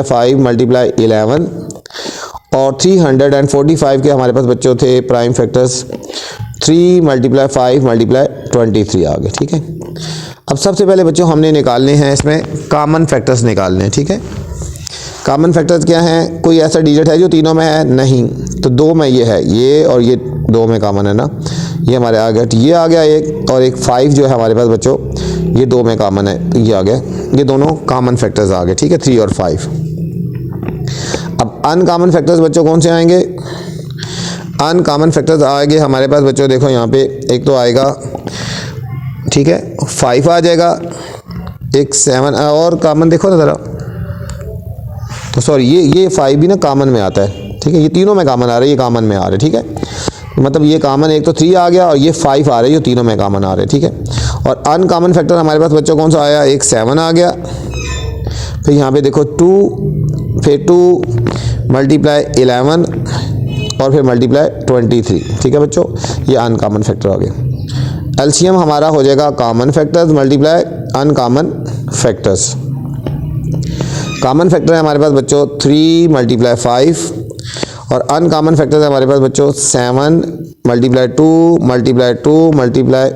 5 मल्टीप्लाई 11। और 345 के हमारे पास बच्चों थे प्राइम फैक्टर्स 3 मल्टीप्लाई 5 मल्टीप्लाई 23 आ गए, ठीक है। अब सबसे पहले बच्चों हमने निकालने हैं इसमें कॉमन फैक्टर्स निकालने हैं, ठीक है। कॉमन फैक्टर्स क्या हैं? कोई ऐसा डिजिट है जो तीनों में है? नहीं। तो 2 में ये है, ये और ये 2 में कॉमन है ना, ये हमारे आ गया, ये आ गया एक, और एक 5 जो है हमारे पास बच्चों ये 2 में कॉमन है, तो ये आ गया। ये दोनों कॉमन फैक्टर्स आ गए, ठीक है, 3 और 5। अब अनकॉमन फैक्टर्स बच्चों कौन से आएंगे? अनकॉमन फैक्टर्स आएंगे हमारे पास बच्चों, देखो यहाँ पे एक तो आएगा, ठीक है, 5 आ जाएगा, एक 7 और कॉमन देखो ना ज़रा, तो सॉरी ये 5 भी ना कॉमन में आता है, ठीक है। ये तीनों में कॉमन आ रहा है, ये कॉमन में आ रहा है, ठीक है। मतलब ये कॉमन एक तो 3 आ गया और ये 5 आ रहे हैं, जो तीनों में कॉमन आ रहे हैं, ठीक है। और अनकॉमन फैक्टर हमारे पास बच्चों कौन सा आया? एक 7 आ गया, फिर यहाँ पे देखो 2, फिर 2 मल्टीप्लाई 11 और फिर मल्टीप्लाई 23, ठीक है बच्चों, ये अनकॉमन फैक्टर आ गया। एलसीएम हमारा हो जाएगा common factors multiply uncommon factors. Common factor है हमारे पास बच्चों 3 मल्टीप्लाई 5 और अनकॉमन फैक्टर है हमारे पास बच्चों 7 मल्टीप्लाई 2 मल्टीप्लाई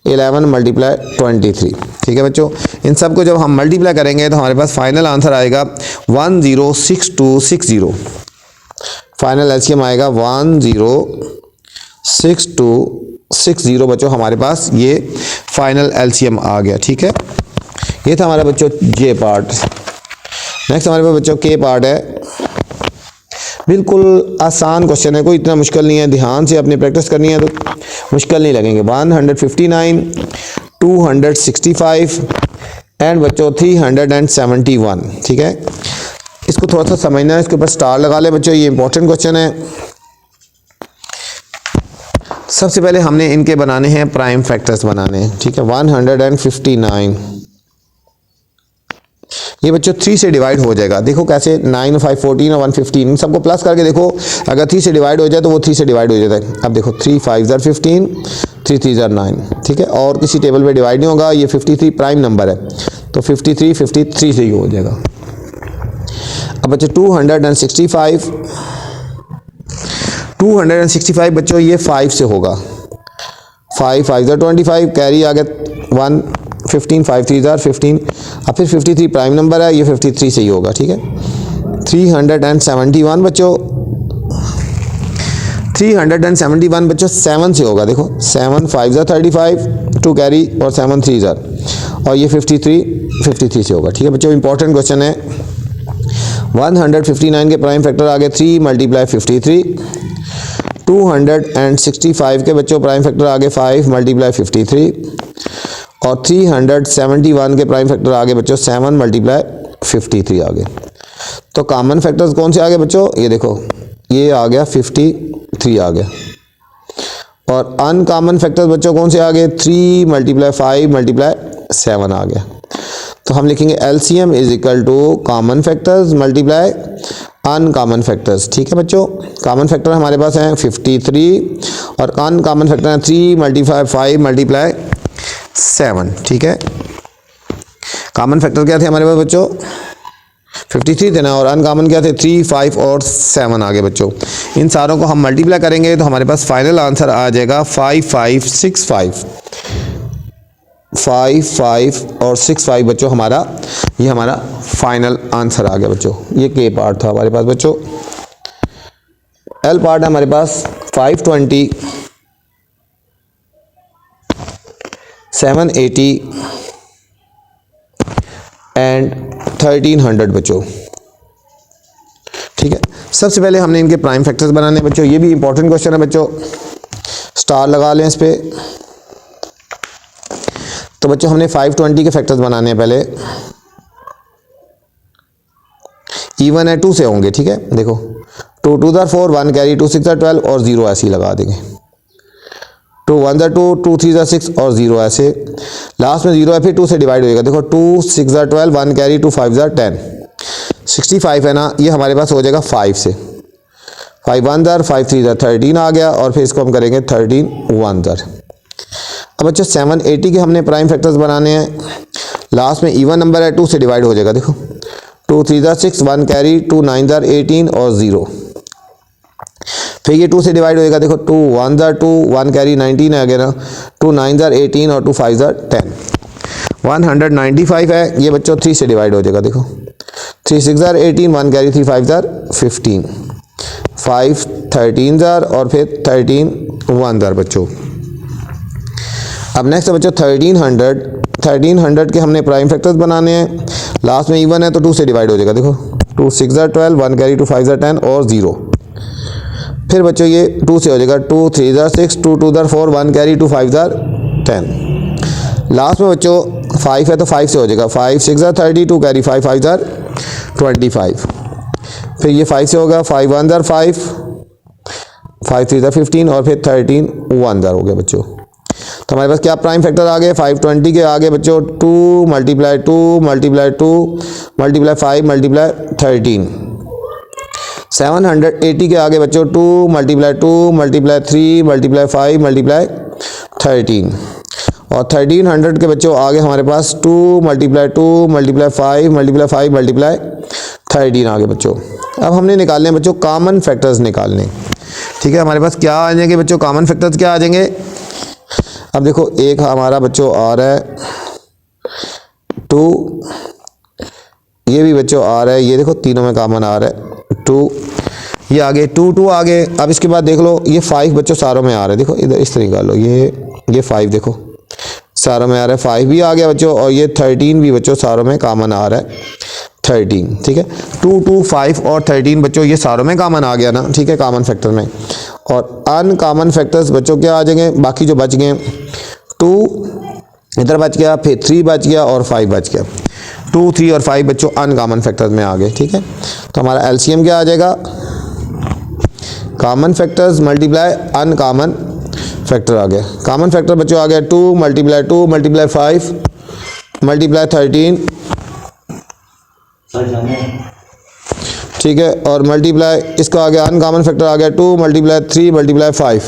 11 मल्टीप्लाई 23, ठीक है बच्चों। इन सब को जब हम मल्टीप्लाई करेंगे तो हमारे पास फाइनल आंसर आएगा 106260। फाइनल एलसीएम आएगा 106260 बच्चों, हमारे पास ये फाइनल एलसीएम आ गया, ठीक है। ये था हमारा बच्चों जे पार्ट। नेक्स्ट हमारे पास बच्चों के पार्ट है। बिल्कुल आसान क्वेश्चन है, कोई इतना मुश्किल नहीं है, ध्यान से अपनी प्रैक्टिस करनी है तो मुश्किल नहीं लगेंगे। 159, 265 एंड बच्चों 371, ठीक है। इसको थोड़ा सा समझना है, इसके ऊपर स्टार लगा ले बच्चों, ये इंपॉर्टेंट क्वेश्चन है। सबसे पहले हमने इनके बनाने हैं प्राइम फैक्टर्स बनाने हैं, ठीक है। 159 ये बच्चों 3 से डिवाइड हो जाएगा। देखो कैसे, 9 5 14 और 1 15, इन सबको प्लस करके देखो, अगर 3 से डिवाइड हो जाए तो वो 3 से डिवाइड हो जाता है। अब देखो 3 5 ज़र 15, 3 3 ज़र 9, ठीक है, और किसी टेबल पे डिवाइड नहीं होगा। ये 53 प्राइम नंबर है तो 53 53 से ही हो जाएगा। अब बच्चों 265 बच्चों ये 5 से होगा। 5 5 ज़र 25, कैरी आ गया 1 15, 5 3 ज़र 15। अब फिर 53 प्राइम नंबर है, ये 53 से ही होगा, ठीक है। 371 बच्चों, 371 बच्चों 7 से होगा। देखो 7 5 ज़र 35, 2 कैरी और 7 3 ज़र, और ये 53 से होगा, ठीक है बच्चों। इंपॉर्टेंट क्वेश्चन है। 159 के प्राइम फैक्टर आ गए 3 मल्टीप्लाई 53। 265 के बच्चों प्राइम फैक्टर आ गए 5 मल्टीप्लाई 53, और 371 के प्राइम फैक्टर आ गए बच्चों 7 मल्टीप्लाई 53 आ गए। तो कॉमन फैक्टर्स कौन से आ गए बच्चों, ये देखो, ये आ गया 53 आ गया। और अनकॉमन फैक्टर्स बच्चों कौन से आ गए, 3 मल्टीप्लाई 5 मल्टीप्लाई 7 आ गया। तो हम लिखेंगे LCM is equal to common factors multiply uncommon factors, ठीक है बच्चों। कॉमन फैक्टर हमारे पास हैं 53 और अनकॉमन फैक्टर हैं 3 मल्टीप्लाई 5 मल्टीप्लाई 7, ठीक है। कॉमन फैक्टर क्या थे हमारे पास बच्चों, 53 थे ना, और अनकॉमन क्या थे, 3 5 और 7 आ गए बच्चों। इन सारों को हम मल्टीप्लाई करेंगे तो हमारे पास फाइनल आंसर आ जाएगा 5 5 6 5। 5 5 और 6 5 बच्चों हमारा, ये हमारा फाइनल आंसर आ गया बच्चों। ये के पार्ट था हमारे पास बच्चों। एल पार्ट है हमारे पास 520, 780 एंड 1300 बच्चों, ठीक है। सबसे पहले हमने इनके प्राइम फैक्टर्स बनाने हैं बच्चों। ये भी इंपॉर्टेंट क्वेश्चन है बच्चों, स्टार लगा लें इस पे। तो बच्चों हमने 520 के फैक्टर्स बनाने हैं। पहले इवन है 2 से होंगे, ठीक है। देखो 2 2 ज़र 4, 1 कैरी, 2 6 ज़र 12 और 0 ऐसे ही लगा देंगे। 2 1 ज़र 2, 2 3 ज़र 6 और 0 ऐसे, लास्ट में 0 है, फिर 2 से डिवाइड होएगा। देखो 2 6 ज़र 12, 1 कैरी, 2 5 ज़र 10, 65 है ना, ये हमारे पास हो जाएगा 5 से। 5 1 ज़र, 5 3 ज़र 13 आ गया, और फिर इसको हम करेंगे 13 1 ज़र। अब बच्चों 780 के हमने प्राइम फैक्टर्स बनाने हैं। लास्ट में इवन नंबर है, 2 से डिवाइड हो जाएगा। देखो 2 3 ज़र 6, 1 कैरी, 2 9 ज़र 18 और 0, फिर ये 2 से डिवाइड होएगा। देखो 2 1 ज़र 2, 1 कैरी 19 आ गया ना, 2 9 ज़र 18 और 2 5 ज़र 10। 195 है, ये बच्चों 3 से डिवाइड हो जाएगा। देखो 3 6 ज़र 18, 1 कैरी, 3 5 ज़र 15, 5 13 ज़र और फिर 13 1 ज़र बच्चों। अब नेक्स्ट है बच्चों 1300 के हमने प्राइम फैक्टर्स बनाने हैं। लास्ट में इवन है तो 2 से डिवाइड हो जाएगा। देखो 2 6 ज़र 12, 1 कैरी, 2 5 ज़र 10 और 0, फिर बच्चों ये 2 से हो जाएगा। 2 3 ज़र 6, 2 2 ज़र 4, 1 कैरी, 2 5 ज़र 10। लास्ट में बच्चों 5 है तो 5 से हो जाएगा। 5 6 ज़र 30, 2 कैरी, 5 5 ज़र 25, फिर ये 5 से होगा। 5 1 ज़र 5, 5 3 ज़र 15 और फिर 13 1 ज़र हो गया बच्चों। तो हमारे पास क्या प्राइम फैक्टर आ गए 520 के आगे बच्चों 2 मल्टीप्लाई 2 मल्टीप्लाई 2 मल्टीप्लाई 5 मल्टीप्लाई 13। 780 के आगे बच्चों 2 मल्टीप्लाई 2 मल्टीप्लाई 3 मल्टीप्लाई 5 मल्टीप्लाई 13, और 1300 के बच्चों आगे हमारे पास 2 मल्टीप्लाई 2 मल्टीप्लाई 5 मल्टीप्लाई 5 मल्टीप्लाई 13 आगे बच्चों। अब हमने निकालने हैं बच्चों कॉमन फैक्टर्स निकालने, ठीक है। हमारे पास क्या आ जाएंगे बच्चों, कॉमन फैक्टर्स क्या आ जाएंगे। अब देखो एक हमारा बच्चों आ रहा है 2, ये भी बच्चों आ रहा है, ये देखो तीनों में कॉमन आ रहा है 2, ये आगे 2 2 आगे। अब इसके बाद देख लो ये 5 बच्चों सारों में आ रहा है। देखो इधर इस तरीके लो, ये 5 देखो सारों में आ रहा है, 5 भी आ गया बच्चों, और ये 13 भी बच्चों सारों में कॉमन आ रहा है 13, ठीक है। 2 2 5 और 13 बच्चों ये सारों में कॉमन आ गया ना, ठीक है, कॉमन फैक्टर में। और अनकॉमन फैक्टर्स बच्चों क्या आ जाएंगे, बाकी जो बच गए 2 इधर बच गया, फिर 3 बच गया और 5 बच गया। 2 3 और 5 बच्चों अनकॉमन फैक्टर्स में आ गए, ठीक है। तो हमारा एलसीएम क्या आ जाएगा, common factors multiply uncommon factor आ गया। कॉमन फैक्टर बच्चों आ गया 2 मल्टीप्लाई 2 मल्टीप्लाई 5 मल्टीप्लाई 13 ठीक है, और मल्टीप्लाई इसका आ गया अनकॉमन फैक्टर आ गया 2 मल्टीप्लाई 3 मल्टीप्लाई 5।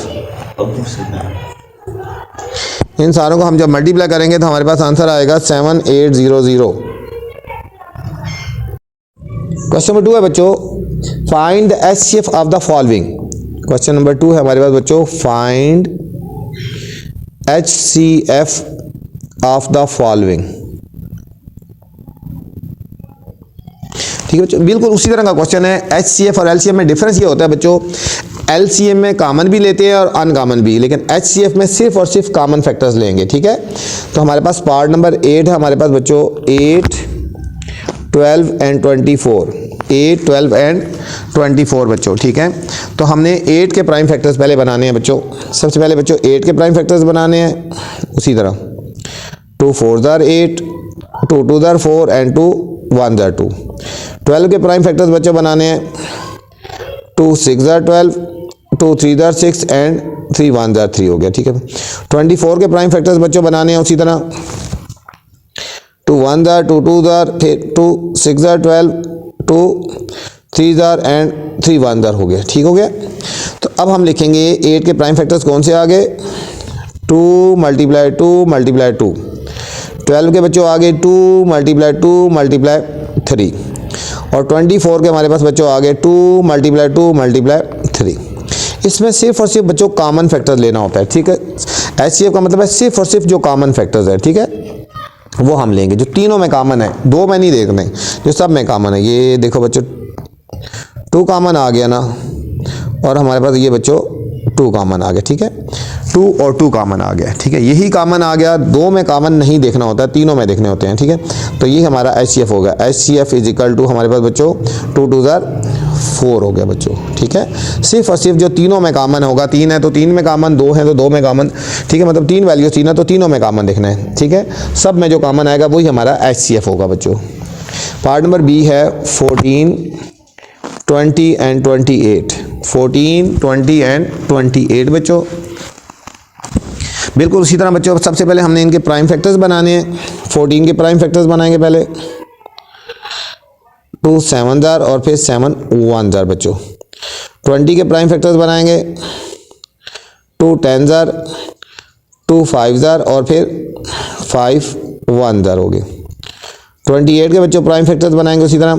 इन सारों को हम जब मल्टीप्लाई करेंगे तो हमारे पास आंसर आएगा 7800। क्वेश्चन नंबर 2 है बच्चों, find the HCF of the following. Question number 2 है हमारे पास बच्चों, find HCF of the following. ठीक है बच्चों, बिल्कुल उसी तरह का क्वेश्चन है। एचसीएफ और एलसीएम में डिफरेंस ये होता है बच्चों, एलसीएम में कॉमन भी लेते हैं और अनकॉमन भी, लेकिन एचसीएफ में सिर्फ और सिर्फ कॉमन फैक्टर्स लेंगे। ठीक है, तो हमारे पास पार्ट नंबर 8 है हमारे पास बच्चों, 8, 12 एंड 24। 8, 12 एंड 24 बच्चों। ठीक है, तो हमने 8 के प्राइम फैक्टर्स पहले बनाने हैं बच्चों। सबसे पहले बच्चों 8 के प्राइम फैक्टर्स बनाने हैं, उसी तरह 2 4 8, 2 2 4 एंड 2 1 2। 12 के प्राइम फैक्टर्स बच्चों बनाने हैं, 2 6 12, 2 3 6 एंड 3 1 3 हो गया। ठीक है, 24 के प्राइम फैक्टर्स बच्चों बनाने हैं उसी तरह, 2 1 2 2 फिर 2 6 12, 2 3 एंड 3 1 हो गया। ठीक हो गया, तो अब हम लिखेंगे 8 के प्राइम फैक्टर्स कौन से आ गए, 2 मल्टीप्लाई 2 मल्टीप्लाई 2। 12 के बच्चों आ गए 2 मल्टीप्लाई 2 मल्टीप्लाई 3, और 24 के हमारे पास बच्चों आ गए 2 मल्टीप्लाई 2 मल्टीप्लाई 3। इसमें सिर्फ और सिर्फ बच्चों कॉमन फैक्टर्स लेना होता है। ठीक है, एचसीएफ का मतलब है सिर्फ और सिर्फ जो कॉमन फैक्टर्स है, ठीक है, वो हम लेंगे जो तीनों में कॉमन है, दो में नहीं देखने, जो सब में कॉमन है। ये देखो बच्चों 2 कॉमन आ गया ना, और हमारे पास ये बच्चों 2 कॉमन आ गया। ठीक है, 2 और 2 कॉमन आ गया। ठीक है, यही कॉमन आ गया, दो में कॉमन नहीं देखना होता है, तीनों में देखने होते हैं। ठीक है, तो ये हमारा एचसीएफ होगा। एचसीएफ इज इक्वल टू हमारे पास बच्चों 2 2 4 हो गया बच्चों। ठीक है, सिर्फ और सिर्फ जो तीनों में कॉमन होगा, 3 है तो 3 में कॉमन, 2 है तो 2 में कॉमन। ठीक है, मतलब 3 वैल्यूज 3 है तो तीनों में कॉमन देखना है। ठीक है, सब में जो कॉमन आएगा वही हमारा एचसीएफ होगा बच्चों। पार्ट नंबर बी है 14 20 एंड 28। 14 20 एंड 28 बच्चों, बिल्कुल उसी तरह बच्चों सबसे पहले हमने इनके प्राइम फैक्टर्स बनाने हैं। 14 के प्राइम फैक्टर्स बनाएंगे पहले, 2 7 और फिर 7 1 बच्चों। 20 के प्राइम फैक्टर्स बनाएंगे, 2 10 2 5 और फिर 5 1 हो गए। 28 के बच्चों प्राइम फैक्टर्स बनाएंगे उसी तरह,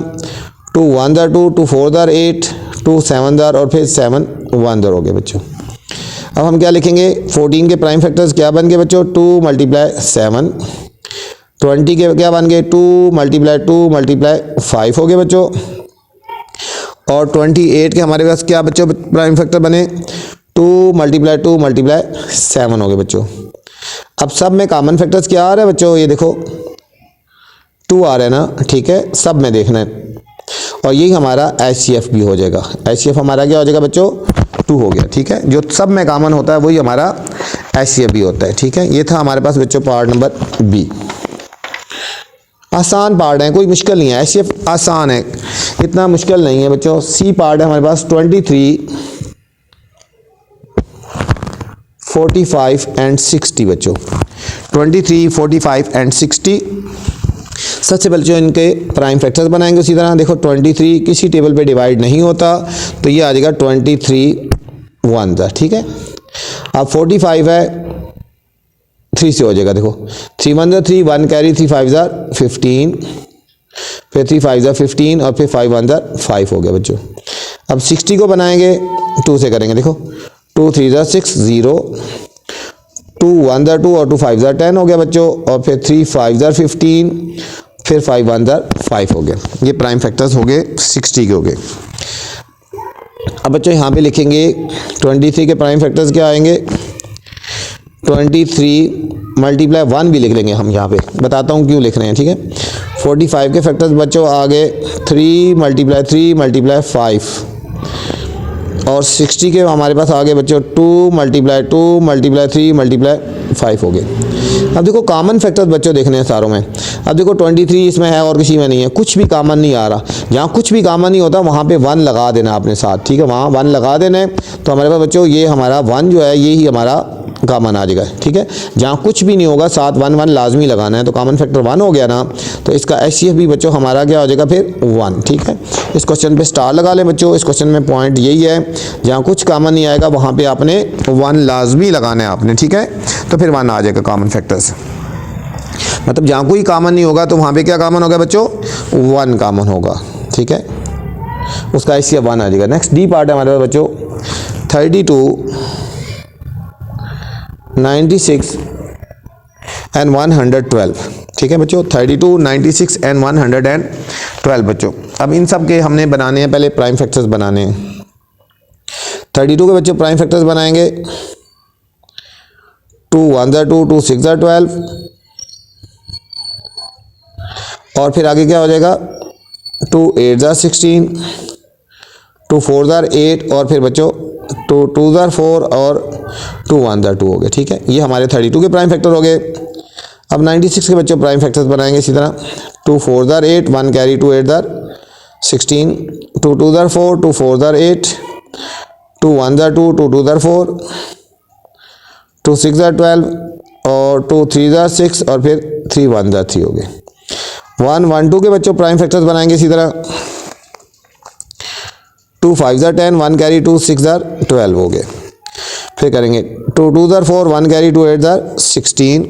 2 1 2 2 4 8, 2 7 और फिर 7 1 हो गए बच्चों। अब हम क्या लिखेंगे, 14 के प्राइम फैक्टर्स क्या बन गए बच्चों, 2 मल्टीप्लाई 7। 20 के क्या बन गए, 2 मल्टीप्लाई 2 मल्टीप्लाई 5 हो गए बच्चों। और 28 के हमारे पास क्या बच्चों प्राइम फैक्टर बने, 2 मल्टीप्लाई 2 मल्टीप्लाई 7 हो गए बच्चों। अब सब में कॉमन फैक्टर्स क्या आ रहा है बच्चों, ये देखो 2 आ रहा है ना। ठीक है, सब में देखना है, और यही हमारा एचसीएफ भी हो जाएगा। एचसीएफ हमारा क्या हो जाएगा बच्चों, 2 हो गया। ठीक है, जो सब में कॉमन होता है वही हमारा एचसीएफ भी होता है। ठीक है, ये था हमारे पास बच्चों पार्ट नंबर बी। आसान पार्ट है, कोई मुश्किल नहीं है, एचसीएफ आसान है, इतना मुश्किल नहीं है बच्चों। सी पार्ट है हमारे पास 23 45 एंड 60 बच्चों। 23 45 एंड 60 सबसे पहले जो इनके प्राइम फैक्टर्स बनाएंगे उसी तरह। देखो 23 किसी टेबल पे डिवाइड नहीं होता, तो ये आ जाएगा 23 1। ठीक है, अब 45 है 3 से हो जाएगा, देखो 3 1 3, 1 कैरी, 3 5 15, फिर 3 5 15 और फिर 5 1 5 हो गया बच्चों। अब 60 को बनाएंगे 2 से करेंगे, देखो 2 3 6 0, 2 1 2 और 2 5 10 हो गया बच्चों, और फिर 3 5 15, फिर 5 1 5 हो गया। ये प्राइम फैक्टर्स हो गए 60 के हो गए। अब बच्चों यहाँ पे लिखेंगे 23 के प्राइम फैक्टर्स क्या आएंगे, 23 मल्टीप्लाई 1 भी लिख लेंगे हम यहाँ पे, बताता हूँ क्यों लिख रहे हैं। ठीक है, 45 के फैक्टर्स बच्चों आ गए 3 मल्टीप्लाई 3 मल्टीप्लाई 5, और 60 के हमारे पास आ गए बच्चों 2 मल्टीप्लाई 2 मल्टीप्लाई 3 मल्टीप्लाई 5 हो गए। अब देखो कॉमन फैक्टर्स बच्चों देखने हैं सारों में। अब देखो 23 इसमें है और किसी में नहीं है, कुछ भी कॉमन नहीं आ रहा। जहाँ कुछ भी कॉमन नहीं होता वहाँ पे 1 लगा देना अपने साथ। ठीक है, वहाँ 1 लगा देना है, तो हमारे पास बच्चों ये हमारा 1 जो है ये ही हमारा कॉमन आ जाएगा, ठीक है। जहाँ कुछ भी नहीं होगा साथ 1 1 लाजमी लगाना है, तो कॉमन फैक्टर 1 हो गया ना, तो इसका HCF भी बच्चों हमारा क्या हो जाएगा फिर 1, ठीक है। इस क्वेश्चन पे स्टार लगा लें बच्चों। इस क्वेश्चन में पॉइंट यही है, जहाँ कुछ कॉमन नहीं आएगा वहाँ पे आपने 1 लाजमी लगाना है आपने, ठीक है। तो फिर 1 आ जाएगा कॉमन फैक्टर्स, मतलब जहाँ कोई कॉमन नहीं होगा तो वहाँ पे क्या कॉमन होगा बच्चों, 1 कॉमन होगा, ठीक है। उसका HCF 1 आ जाएगा। नेक्स्ट डी पार्ट है हमारे पास बच्चों 32, 96 एंड 112, ठीक है बच्चों। 32, 96 एंड 112 बच्चों। अब इन सब के हमने बनाने हैं, पहले प्राइम फैक्टर्स बनाने हैं। 32 के बच्चों प्राइम फैक्टर्स बनाएंगे, 2 1 2, 2 6 12, और फिर आगे क्या हो जाएगा, 2 8 16, 2 4 8, और फिर बच्चों 2 2 4 और 2 1 2 हो गए, ठीक है। ये हमारे 32 के प्राइम फैक्टर हो गए। अब 96 के बच्चों प्राइम फैक्टर्स बनाएंगे इसी तरह, 2 4 8, 1 कैरी 2 8 16, 2 2 4, 2 4 8, 2 1 2, 2 2 4, 2 6 12, और 2 3 6, और फिर 3 1 3 हो गए। 1 1 2 के बच्चों प्राइम फैक्टर्स बनाएंगे इसी तरह, 2 5 10, 1 कैरी 2 6 12 हो गए। फिर करेंगे 2 2 4, 1 कैरी 2 8 16,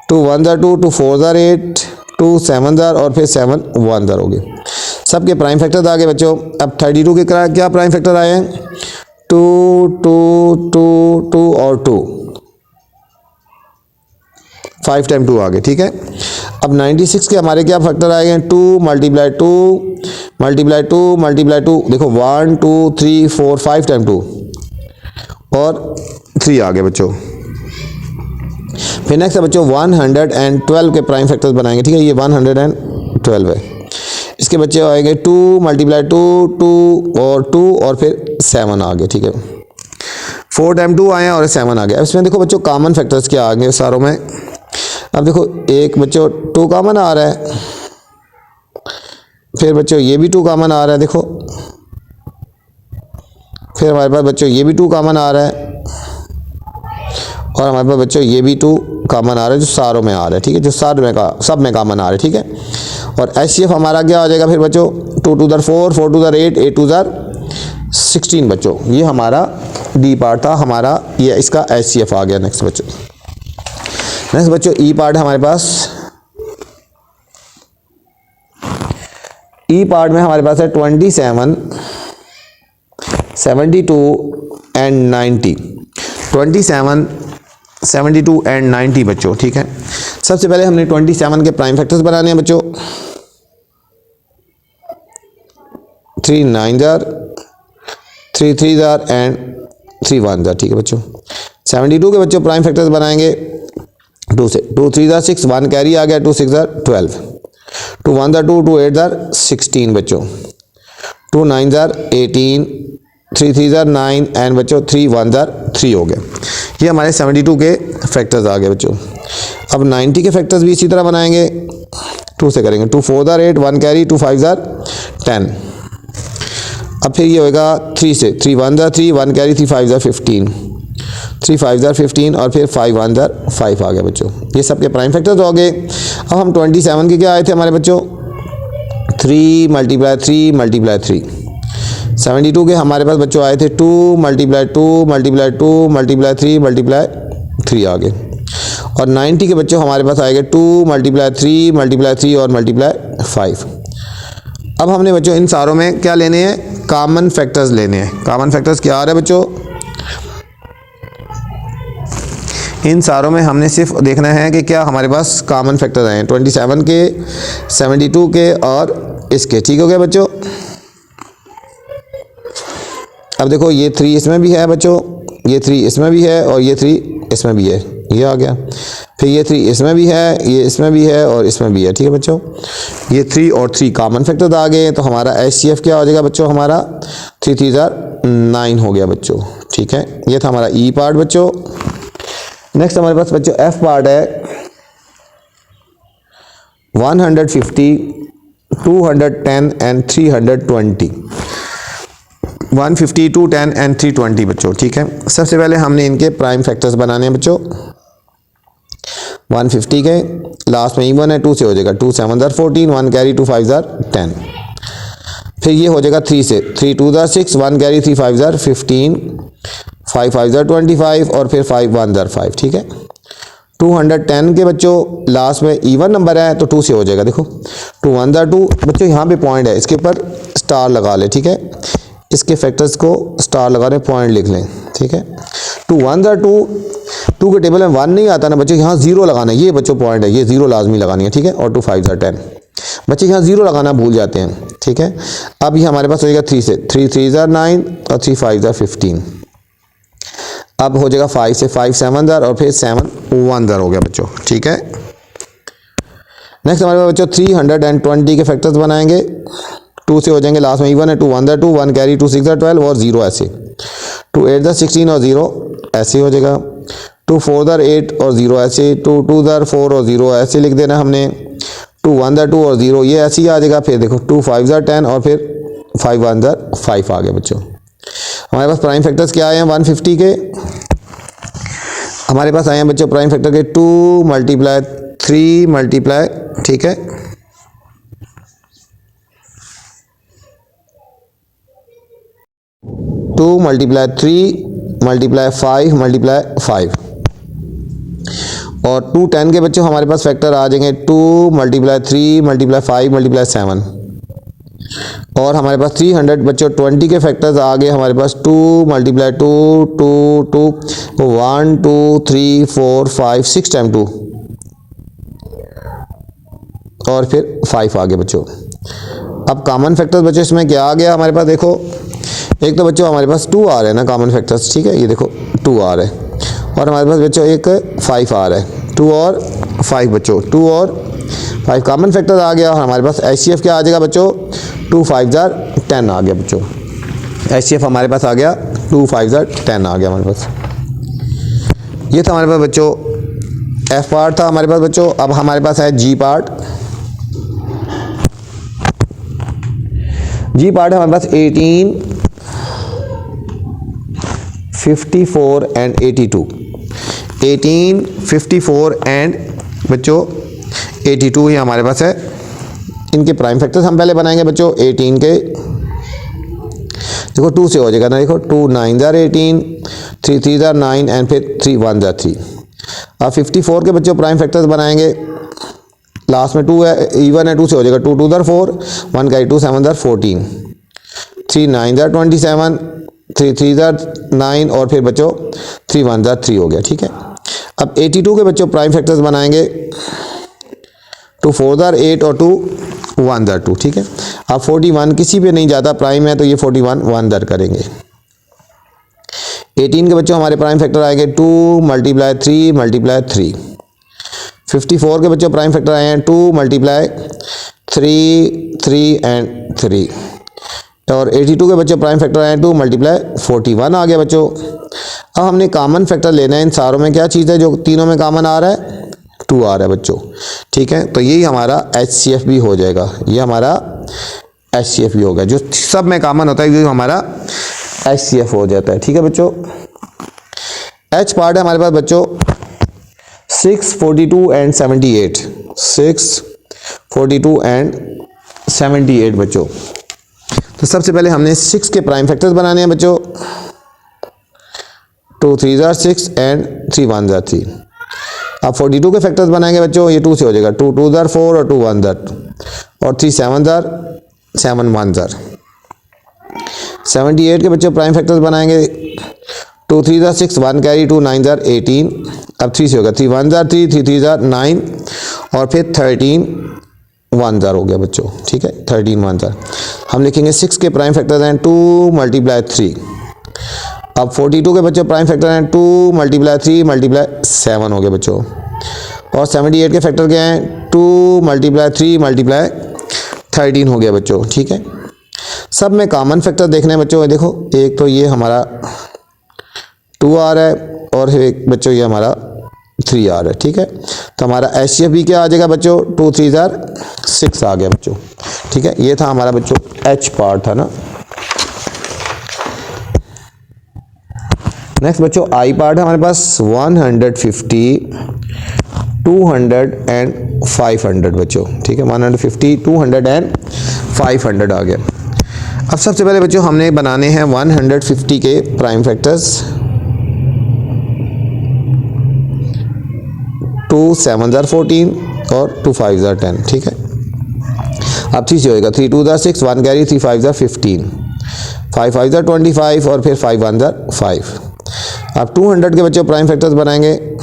2 1 2, 2 4 8, 2 7 और फिर 7 1 हो गए। सबके प्राइम फैक्टर्स आ गए बच्चों। अब 32 के क्या प्राइम फैक्टर आए हैं, 2 2 2 2 और 2, 5 टाइम 2 आ गए, ठीक है। अब 96 के हमारे क्या फैक्टर आए हैं, 2 मल्टीप्लाई 2 मल्टीप्लाई 2 मल्टीप्लाई 2, देखो 1 2 3 4 5 टाइम 2 और 3 आ गए बच्चों। फिर नेक्स्ट है बच्चों 112 के प्राइम फैक्टर्स बनाएंगे, ठीक है। ये 112 है। इसके बच्चे आएंगे 2 मल्टीप्लाई 2 2 और 2 और फिर 7 आ गए, ठीक है। 4 टाइम 2 आए हैं और 7 आ गए। अब इसमें देखो बच्चों कॉमन फैक्टर्स क्या आ गए सारों में। अब देखो एक बच्चों 2 कॉमन आ रहा है, फिर बच्चों ये भी 2 कॉमन आ रहा है, देखो। फिर हमारे पास बच्चों ये भी 2 कॉमन आ रहा है, और हमारे पास बच्चों ये भी 2 कॉमन आ रहा है, जो सारों में आ रहा है, ठीक है। जो सारों में सब में कॉमन आ रहा है, ठीक है। और HCF हमारा क्या हो जाएगा फिर बच्चों, 2 2 4, 4 2 8, 8 2 16 बच्चों। ये हमारा डी पार्ट था हमारा, ये इसका HCF आ गया। नेक्स्ट बच्चों ई पार्ट है हमारे पास। ई पार्ट में हमारे पास है 27, 72 एंड 90, 27 72 एंड 90 बच्चों, ठीक है। सबसे पहले हमने 27 के प्राइम फैक्टर्स बनाने हैं बच्चों। 3 9 3 3 एंड 3 1, ठीक है बच्चों। 72 के बच्चों प्राइम फैक्टर्स बनाएंगे 2 से, 2 3 6, 1 कैरी आ गया, 2 6 12, 2 1 2, 2 8 16 बच्चों, 2 9 18, 3 3 9 एंड बच्चों 3 1 3 हो गए। ये हमारे 72 के फैक्टर्स आ गए बच्चों। अब 90 के फैक्टर्स भी इसी तरह बनाएंगे, 2 से करेंगे, 2 4 8, 1 कैरी, 2 5 10। अब फिर ये होएगा 3 से, 3 1 3, 1 कैरी, 3 5 15, 3 5 15 और फिर 5 1 5 आ गया बच्चों। ये सब के प्राइम फैक्टर्स हो गए। अब हम 27 के क्या आए थे हमारे बच्चों, 3 मल्टीप्लाई 3 मल्टीप्लाई 3। 72 के हमारे पास बच्चों आए थे 2 मल्टीप्लाई 2 मल्टीप्लाई 2 मल्टीप्लाई 3 मल्टीप्लाई 3 आ गए। और 90 के बच्चों हमारे पास आएंगे 2 मल्टीप्लाई 3 मल्टीप्लाई 3 और मल्टीप्लाई 5। अब हमने बच्चों इन सारों में क्या लेने हैं, कॉमन फैक्टर्स लेने हैं। कॉमन फैक्टर्स क्या आ रहा है बच्चों, इन सारों में हमने सिर्फ देखना है कि क्या हमारे पास कॉमन फैक्टर्स आए हैं, 27 के, 72 के और इसके, ठीक हो गया बच्चों। अब देखो ये 3 इसमें भी है बच्चों, ये 3 इसमें भी है और ये 3 इसमें भी है, ये आ गया। फिर ये 3 इसमें भी है, ये इसमें भी है और इसमें भी है, ठीक है बच्चों। ये 3 और 3 कॉमन फैक्टर आ गए, तो हमारा HCF क्या हो जाएगा बच्चों, हमारा 3 3 9 हो गया बच्चों, ठीक है। ये था हमारा ई पार्ट बच्चों। नेक्स्ट हमारे पास बच्चों एफ पार्ट है, 150, 210 एंड 320। 150, 210 एंड 320 बच्चों, ठीक है। सबसे पहले हमने इनके प्राइम फैक्टर्स बनाने हैं बच्चों। 150 के लास्ट में इवन है, 2 से हो जाएगा 2 7 ज़र 14, 1 कैरी 2 5 ज़र 10। फिर ये हो जाएगा 3 से 3 2 ज़र 6, 1 कैरी 3 5 ज़र 15, 5 5 ज़र 25 और फिर 5 1 ज़र 5, ठीक है। 210 के बच्चों लास्ट में इवन नंबर है तो 2 से हो जाएगा, देखो 2 1 ज़र 2 बच्चों, यहाँ पे पॉइंट है, इसके ऊपर स्टार लगा ले, ठीक है। इसके फैक्टर्स को स्टार लगा लें, पॉइंट लिख लें, ठीक है। 2 1 ज़र 2 के टेबल में 1 नहीं आता ना बच्चों, यहाँ 0 लगाना है, ये बच्चों पॉइंट है, ये 0 लाजमी लगानी है, ठीक है। और 2 5 ज़र 10 बच्चे यहाँ 0 लगाना भूल जाते हैं, ठीक है। अब ये हमारे पास हो जाएगा 3 से 3 3 ज़र 9 और 3 5 ज़र 15। अब हो जाएगा 5 से 5 7 ज़र और फिर 7 1 ज़र हो गया बच्चों, ठीक है। नेक्स्ट हमारे पास बच्चों 320 के फैक्टर्स बनाएंगे। 2 से हो जाएंगे, लास्ट में इवन है, 2 1 ज़र 2, 1 कैरी 2 6 ज़र 12 और 0 ऐसे। 2 8 ज़र 16 और 0 ऐसे हो जाएगा। 2 4 ज़र 8 और 0 ऐसे। 2 2 ज़र 4 और 0 ऐसे लिख देना हमने। 2 1 ज़र 2 और 0 ये ऐसे ही आ जाएगा। फिर देखो 2 5 ज़र 10 और फिर 5 1 ज़र 5 आ गया बच्चों। हमारे पास प्राइम फैक्टर्स क्या आए हैं 150 के, हमारे पास आए हैं बच्चों प्राइम फैक्टर के 2 मल्टीप्लाई 3 मल्टीप्लाई, ठीक है, 2 मल्टीप्लाई 3 मल्टीप्लाई 5 मल्टीप्लाई 5 और 210 के बच्चों हमारे पास फैक्टर आ जाएंगे 2 मल्टीप्लाई 3 मल्टीप्लाई 5 मल्टीप्लाई 7 और हमारे पास 300 बच्चों 20 के फैक्टर्स आ गए हमारे पास 2 मल्टीप्लाई 2 2 2 1 2 3 4 5 6 टाइम 2 और फिर 5 आ गए बच्चों। अब कॉमन फैक्टर्स बच्चों इसमें क्या आ गया हमारे पास, देखो एक तो बच्चों हमारे पास 2 आ रहे हैं ना कॉमन फैक्टर्स, ठीक है, ये देखो 2 आ रहा है और हमारे पास बच्चों एक 5 आ रहा है। 2 और 5 बच्चों, 2 और 5 कॉमन फैक्टर्स आ गया और हमारे पास HCF क्या आ जाएगा बच्चों, 2 5 ज़र 10 आ गया बच्चों। HCF हमारे पास आ गया 2 5 ज़र 10 आ गया हमारे पास। ये था हमारे पास बच्चों F पार्ट था हमारे पास बच्चों। अब हमारे पास है G पार्ट। G पार्ट है हमारे पास 18 54 एंड 82। 18 54 एंड बच्चों 82 ही हमारे पास है। इनके प्राइम फैक्टर्स हम पहले बनाएंगे बच्चों। 18 के देखो 2 से हो जाएगा ना, देखो 2 9 ज़र 18, 3 3 ज़र 9 एंड फिर 3 1 ज़र 3। अब 54 के बच्चों प्राइम फैक्टर्स बनाएंगे, लास्ट में 2 है, इवन है, 2 से हो जाएगा 2 2 ज़र 4, 1 कैरी 2 7 ज़र 14, 3 9 ज़र 27, 3 3 ज़र 9 और फिर बच्चों 3 1 ज़र 3 हो गया, ठीक है। अब 82 के बच्चों प्राइम फैक्टर्स बनाएंगे, 2 4 ज़र 8 और 2 1 ज़र 2, ठीक है। अब 41 किसी पे नहीं जाता, प्राइम है तो ये 41 1 ज़र करेंगे। 18 के बच्चों हमारे प्राइम फैक्टर आएंगे 2 मल्टीप्लाई 3 मल्टीप्लाई 3। 54 के बच्चों प्राइम फैक्टर आए हैं 2 मल्टीप्लाई 3 3 एंड 3 और 82 के बच्चों प्राइम फैक्टर आए हैं 2 मल्टीप्लाई 41 आ गया बच्चों। अब हमने कॉमन फैक्टर लेना है इन सारों में, क्या चीज़ है जो तीनों में कॉमन आ रहा है, 2 आ रहा है बच्चों, ठीक है। तो यही हमारा HCF भी हो जाएगा, ये हमारा HCF भी होगा, जो सब में कॉमन होता है ये हमारा HCF हो जाता है, ठीक है बच्चों। H पार्ट है हमारे पास बच्चों 6 42 एंड 78, 6 42 एंड 78 बच्चों। तो सबसे पहले हमने 6 के प्राइम फैक्टर्स बनाने हैं बच्चों। 2 3 ज़र 6 एंड 3 1 ज़र 3। अब 42 के फैक्टर्स बनाएंगे बच्चों, ये 2 से हो जाएगा 2 2 ज़र 4 और 2 1 ज़र और 3 7 ज़र 7 1 ज़र। 78 के बच्चों प्राइम फैक्टर्स बनाएंगे, 2 3 ज़र 6, 1 कैरी 2 9 ज़र 18। अब 3 से होगा 3 1 ज़र 3, 3 3 ज़र 9 और फिर 13 1 ज़र हो गया बच्चों, ठीक है, 13 1 ज़र। हम लिखेंगे 6 के प्राइम फैक्टर्स हैं 2 मल्टीप्लाई 3। अब 42 के बच्चों प्राइम फैक्टर हैं 2 मल्टीप्लाई 3 मल्टीप्लाई 7 हो गए बच्चों और 78 के फैक्टर क्या हैं 2 मल्टीप्लाई 3 मल्टीप्लाई 13 हो गया बच्चों, ठीक है। सब में कॉमन फैक्टर देखने हैं बच्चों, देखो एक तो ये हमारा 2 आ रहा है और एक बच्चों ये हमारा 3 आ रहा है, ठीक है। तो हमारा HCF भी क्या आ जाएगा बच्चों, 2 3 ज़र 6 आ गया बच्चों, ठीक है। ये था हमारा बच्चों H पार्ट था ना। नेक्स्ट बच्चों आई पार्ट है हमारे पास 150, 200 एंड 500 बच्चों, ठीक है। 150, 200 एंड 500 आ गया। अब सबसे पहले बच्चों हमने बनाने हैं 150 के प्राइम फैक्टर्स। 2 7 ज़ार 14 और 2 5 ज़ार 10, ठीक है। अब 3 से होएगा, 3 2 ज़ार 6, 1 कैरी, 3 5 ज़ार 15, 5 5 ज़ार 25 और फिर 5 1 ज़ार 5। अब 200 के बच्चों प्राइम फैक्टर्स बनाएंगे।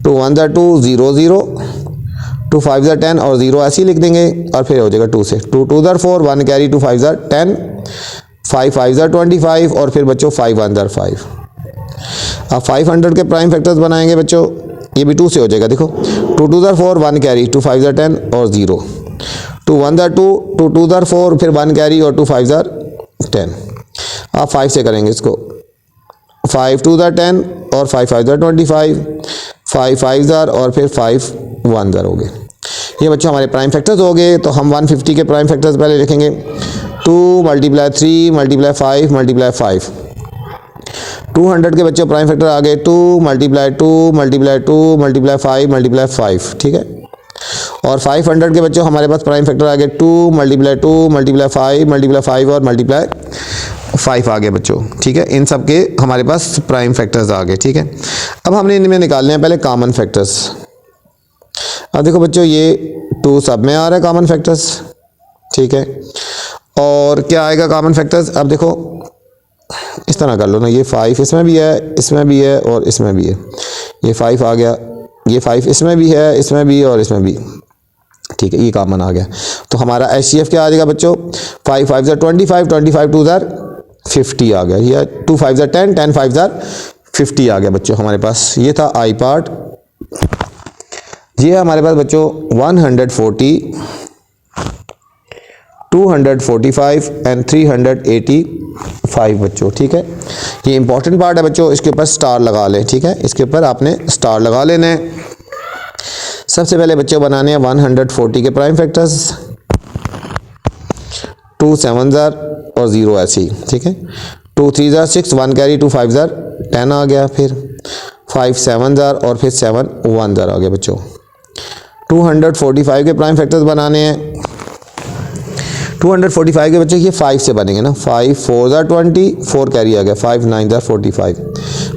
2 1 ज़ार 2 0 0, 2 5 ज़ार 10 और 0 ऐसे ही लिख देंगे और फिर हो जाएगा 2 से। 2 2 ज़ार 4, 1 कैरी, 2 5 ज़ार 10, 5 5 ज़ार 25 और फिर बच्चों 5 1 ज़ार 5। अब 500 के प्राइम फैक्टर्स बनाएंगे बच्चों, ये भी 2 से हो जाएगा। देखो 2 2 ज़ार 4, 1 कैरी, 2 5 ज़ार 10 और 0, 2 1 ज़ार 2, 2 2 ज़ार 4, फिर 1 कैरी और 2 5 ज़ार 10। आप 5 से करेंगे इसको, 5 2 ज़ार 10 और 5 5 ज़ार 25, 5 5 ज़ार और फिर 5 1 ज़ार हो गए। ये बच्चों हमारे प्राइम फैक्टर्स हो गए। तो हम 150 के प्राइम फैक्टर्स पहले लिखेंगे। 2 × 3 × 5 × 5। 200 के बच्चों प्राइम फैक्टर आ गए 2 × 2 × 2 × 5 × 5, ठीक है। और 500 के बच्चों हमारे पास प्राइम फैक्टर आ गए 2 × 2 × 5 × 5 और मल्टीप्लाई 5 आ गए बच्चों, ठीक है। इन सब के हमारे पास प्राइम फैक्टर्स आ गए, ठीक है। अब हमने इनमें निकालने हैं पहले कॉमन फैक्टर्स। अब देखो बच्चों ये 2 सब में आ रहा है कॉमन फैक्टर्स, ठीक है। और क्या आएगा कॉमन फैक्टर्स, अब देखो इस तरह कर लो ना, ये 5 इसमें भी है, इसमें भी है और इसमें भी है। ये 5 आ गया, ये 5 इसमें भी है, इसमें भी और इसमें भी, ठीक है। ये कॉमन आ गया। तो हमारा HCF क्या आ जाएगा बच्चों, 5 5 ज़ार 25, 25 2 ज़ार 50 आ गया। ये 2 5 ज़ार 10, 10 5 ज़ार 50 आ गया बच्चों हमारे पास। ये था आई पार्ट। ये है हमारे पास बच्चों 140, 245 एंड 385 बच्चों, ठीक है। ये इंपॉर्टेंट पार्ट है बच्चों, इसके ऊपर स्टार लगा लें, ठीक है। इसके ऊपर आपने स्टार लगा लेने हैं। सबसे पहले बच्चों बनाने हैं 140 के प्राइम फैक्टर्स। 2 7 ज़ार और 0 ऐसे ही, ठीक है। 2 3 ज़ार 6, 1 कैरी, 2 5 ज़ार 10 आ गया, फिर 5 7 ज़ार और फिर 7 1 ज़ार आ गया बच्चों। 245 के प्राइम फैक्टर्स बनाने हैं। 245 के बच्चे ये 5 से बनेंगे ना, 5 4 ज़ार 20, 4 कैरी आ गया, 5 9 ज़ार 45,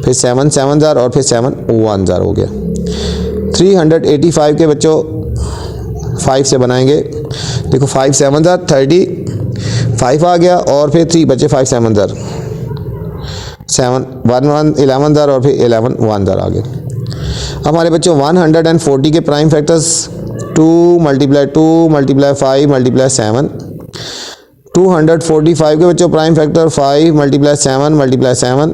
फिर 7 7 ज़ार और फिर 7 1 ज़ार हो गया। 385 के बच्चों 5 से बनाएंगे। देखो 5 7 ज़ार 30, 5 आ गया और फिर 3 बचे, 5 7 ज़ार 7 1 1 11 ज़ार और फिर 11 1 ज़ार आ गए। अब हमारे बच्चों 140 के प्राइम फैक्टर्स 2 × 2 × 5 × 7। 245 के बच्चों प्राइम फैक्टर 5 × 7 × 7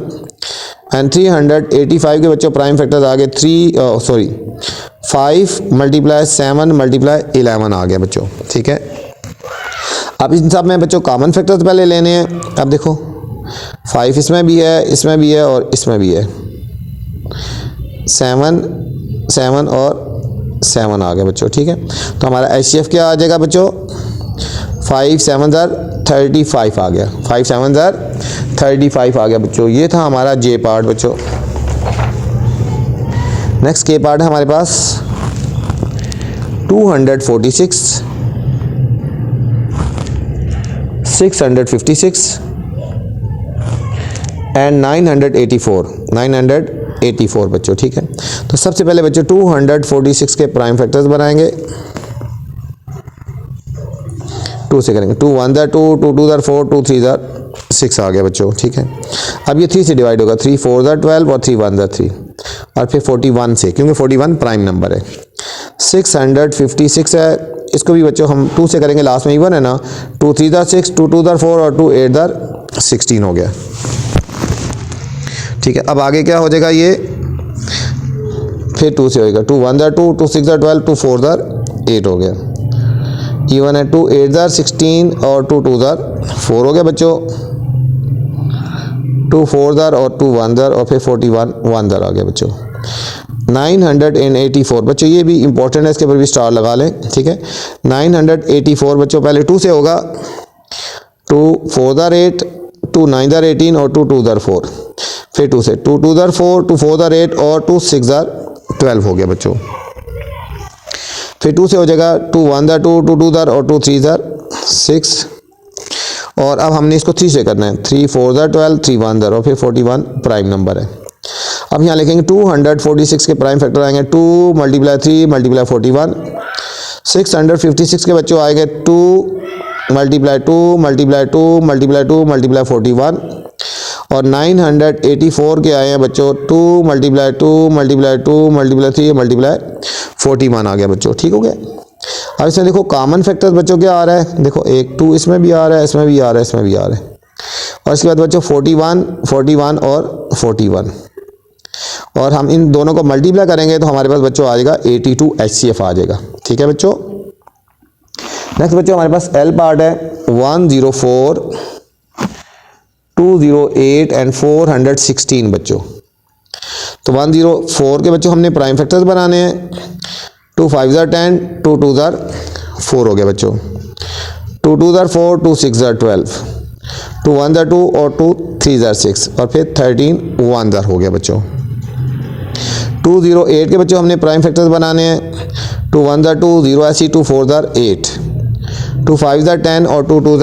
एंड 385 के बच्चों प्राइम फैक्टर्स आ गए 5 × 7 × 11 आ गया बच्चों, ठीक है। अब इन सब में बच्चों कॉमन फैक्टर्स पहले लेने हैं। अब देखो 5 इसमें भी है, इसमें भी है और इसमें भी है। 7 7 और 7 आ गया बच्चों, ठीक है। तो हमारा HCF क्या आ जाएगा बच्चों, 5 7 ज़ार 35 आ गया, 5 7 ज़ार 35 आ गया बच्चों। ये था हमारा J पार्ट बच्चों। नेक्स्ट K पार्ट है हमारे पास 246, 656 एंड 984 बच्चों, ठीक है। तो सबसे पहले बच्चों 246 के प्राइम फैक्टर्स बनाएंगे। 2 से करेंगे, 2 1 ज़ार 2, 2 2 ज़ार 4, 2 3 ज़ार 6 आ गया बच्चों, ठीक है। अब ये 3 से डिवाइड होगा, 3 4 ज़ार 12 और 3 1 ज़ार 3 और फिर 41 से, क्योंकि 41 प्राइम नंबर है। 656 है, इसको भी बच्चों हम 2 से करेंगे, लास्ट में इवन है ना। 2 3 ज़ार 6, 2 2 ज़ार 4 और 2 8 ज़ार 16 हो गया, ठीक है। अब आगे क्या हो जाएगा, ये फिर 2 से होएगा, 2 1 ज़ार 2, 2 6 ज़ार 12, 2 4 ज़ार 8 हो गया। इवन है 2 8 ज़ार 16 और 2 2 ज़ार 4 हो गया बच्चों। 2 4 ज़ार और 2 1 ज़ार और फिर 41 1 ज़ार आ गया बच्चों। 984 बच्चों, ये भी इंपॉर्टेंट है, इसके ऊपर भी स्टार लगा लें, ठीक है। 984 बच्चों पहले 2 से होगा, 2 4 ज़ार 8, 2 9 ज़ार 18 और 2 2 ज़ार 4, फिर 2 से 2 2 4, 2 4 8 और 2 6 12 हो गया बच्चों। फिर 2 से हो जाएगा 2 1 2, 2 2 और 2 3 6। और अब हमने इसको 3 से करना है, 3 4 12, 3 1 और फिर 41 प्राइम नंबर है। अब यहाँ लिखेंगे 246 के प्राइम फैक्टर आएंगे 2 × 3 × 41। 656 के बच्चों आएंगे 2 × 2 × 2 × 2 × 41। और 984 के आए हैं बच्चों 2 × 2 × 2 × 3 × 41 आ गया बच्चों। ठीक हो गया। अब इसमें देखो कॉमन फैक्टर्स बच्चों क्या आ रहा है, देखो एक 2 इसमें भी आ रहा है, इसमें भी आ रहा है, इसमें भी आ रहा है। और इसके बाद बच्चों 41 41 और 41, और हम इन दोनों को मल्टीप्लाई करेंगे तो हमारे पास बच्चों आ जाएगा 82 HCF आ जाएगा। ठीक है बच्चों। नेक्स्ट बच्चों हमारे पास L पार्ट है 104 208 एंड 416 बच्चों। तो 104 के बच्चों हमने प्राइम फैक्टर्स बनाने हैं। 2 5 10, 2 2 4 हो गया बच्चों। 2 2 4, 2 6 12, 2 1 2 और 2 3 6 और फिर 13 1 हो गया बच्चों। 208 के बच्चों हमने प्राइम फैक्टर्स बनाने हैं। 2 1 2 0 ऐसी, 2 4 8, 2 5 10 और 2 2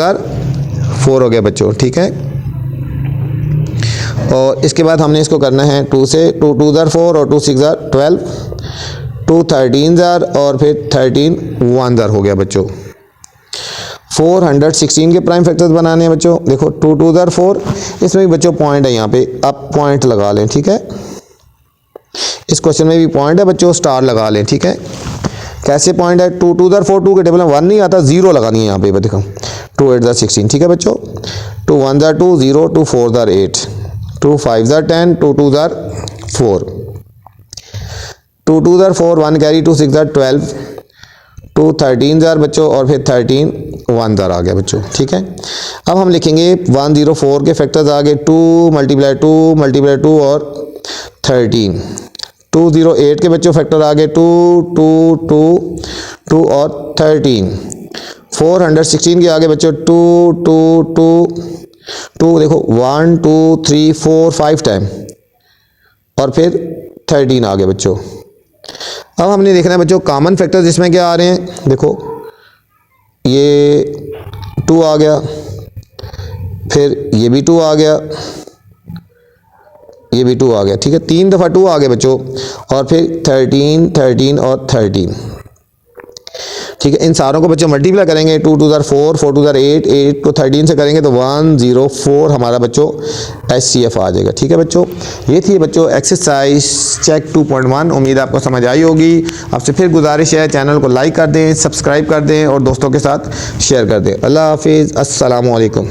4 हो गया बच्चों। ठीक है। और इसके बाद हमने इसको करना है 2 से 2 2 4 और 2 6 12, 2 13 और फिर 13 1 हो गया बच्चों। 416 के प्राइम फैक्टर्स बनाने हैं बच्चों। देखो 2 2 4, इसमें भी बच्चों पॉइंट है, यहाँ पे आप पॉइंट लगा लें। ठीक है। इस क्वेश्चन में भी पॉइंट है बच्चों, स्टार लगा लें। ठीक है। कैसे पॉइंट है, 2 2 4, 2 के टेबल में 1 नहीं आता, 0 लगानी है यहाँ पे देखो। 2 8 16। ठीक है बच्चों। 2 1 2 0, 2 4 8, 2 5 10, 2 2 4, 2 2 4 1 कैरी, 2 6 12, 2 13 बच्चों और फिर 13 1 आ गया बच्चों। ठीक है। अब हम लिखेंगे 104 के फैक्टर्स आगे 2 × 2 × 2 और 13। 208 के बच्चों फैक्टर आगे 2 2 2 2 और 13। 416 के आगे बच्चों 2 2 2 2, देखो 1 2 3 4 5 टाइम और फिर 13 आ गए बच्चों। अब हमने देखना है बच्चों कॉमन फैक्टर्स इसमें क्या आ रहे हैं। देखो ये 2 आ गया, फिर ये भी 2 आ गया, ये भी 2 आ गया। ठीक है। 3 दफ़ा 2 आ गए बच्चों और फिर 13 13 और 13। ठीक है। इन सारों को बच्चों मल्टीप्लाई करेंगे 2 2 4, 4 2 8, 8 को 13 से करेंगे तो 104 हमारा बच्चों HCF आ जाएगा। ठीक है बच्चों। ये थी बच्चों एक्सरसाइज चेक 2.1। उम्मीद आपको समझ आई होगी। आपसे फिर गुजारिश है चैनल को लाइक कर दें, सब्सक्राइब कर दें और दोस्तों के साथ शेयर कर दें। अल्लाह हाफिज़, अस्सलामु अलैकुम।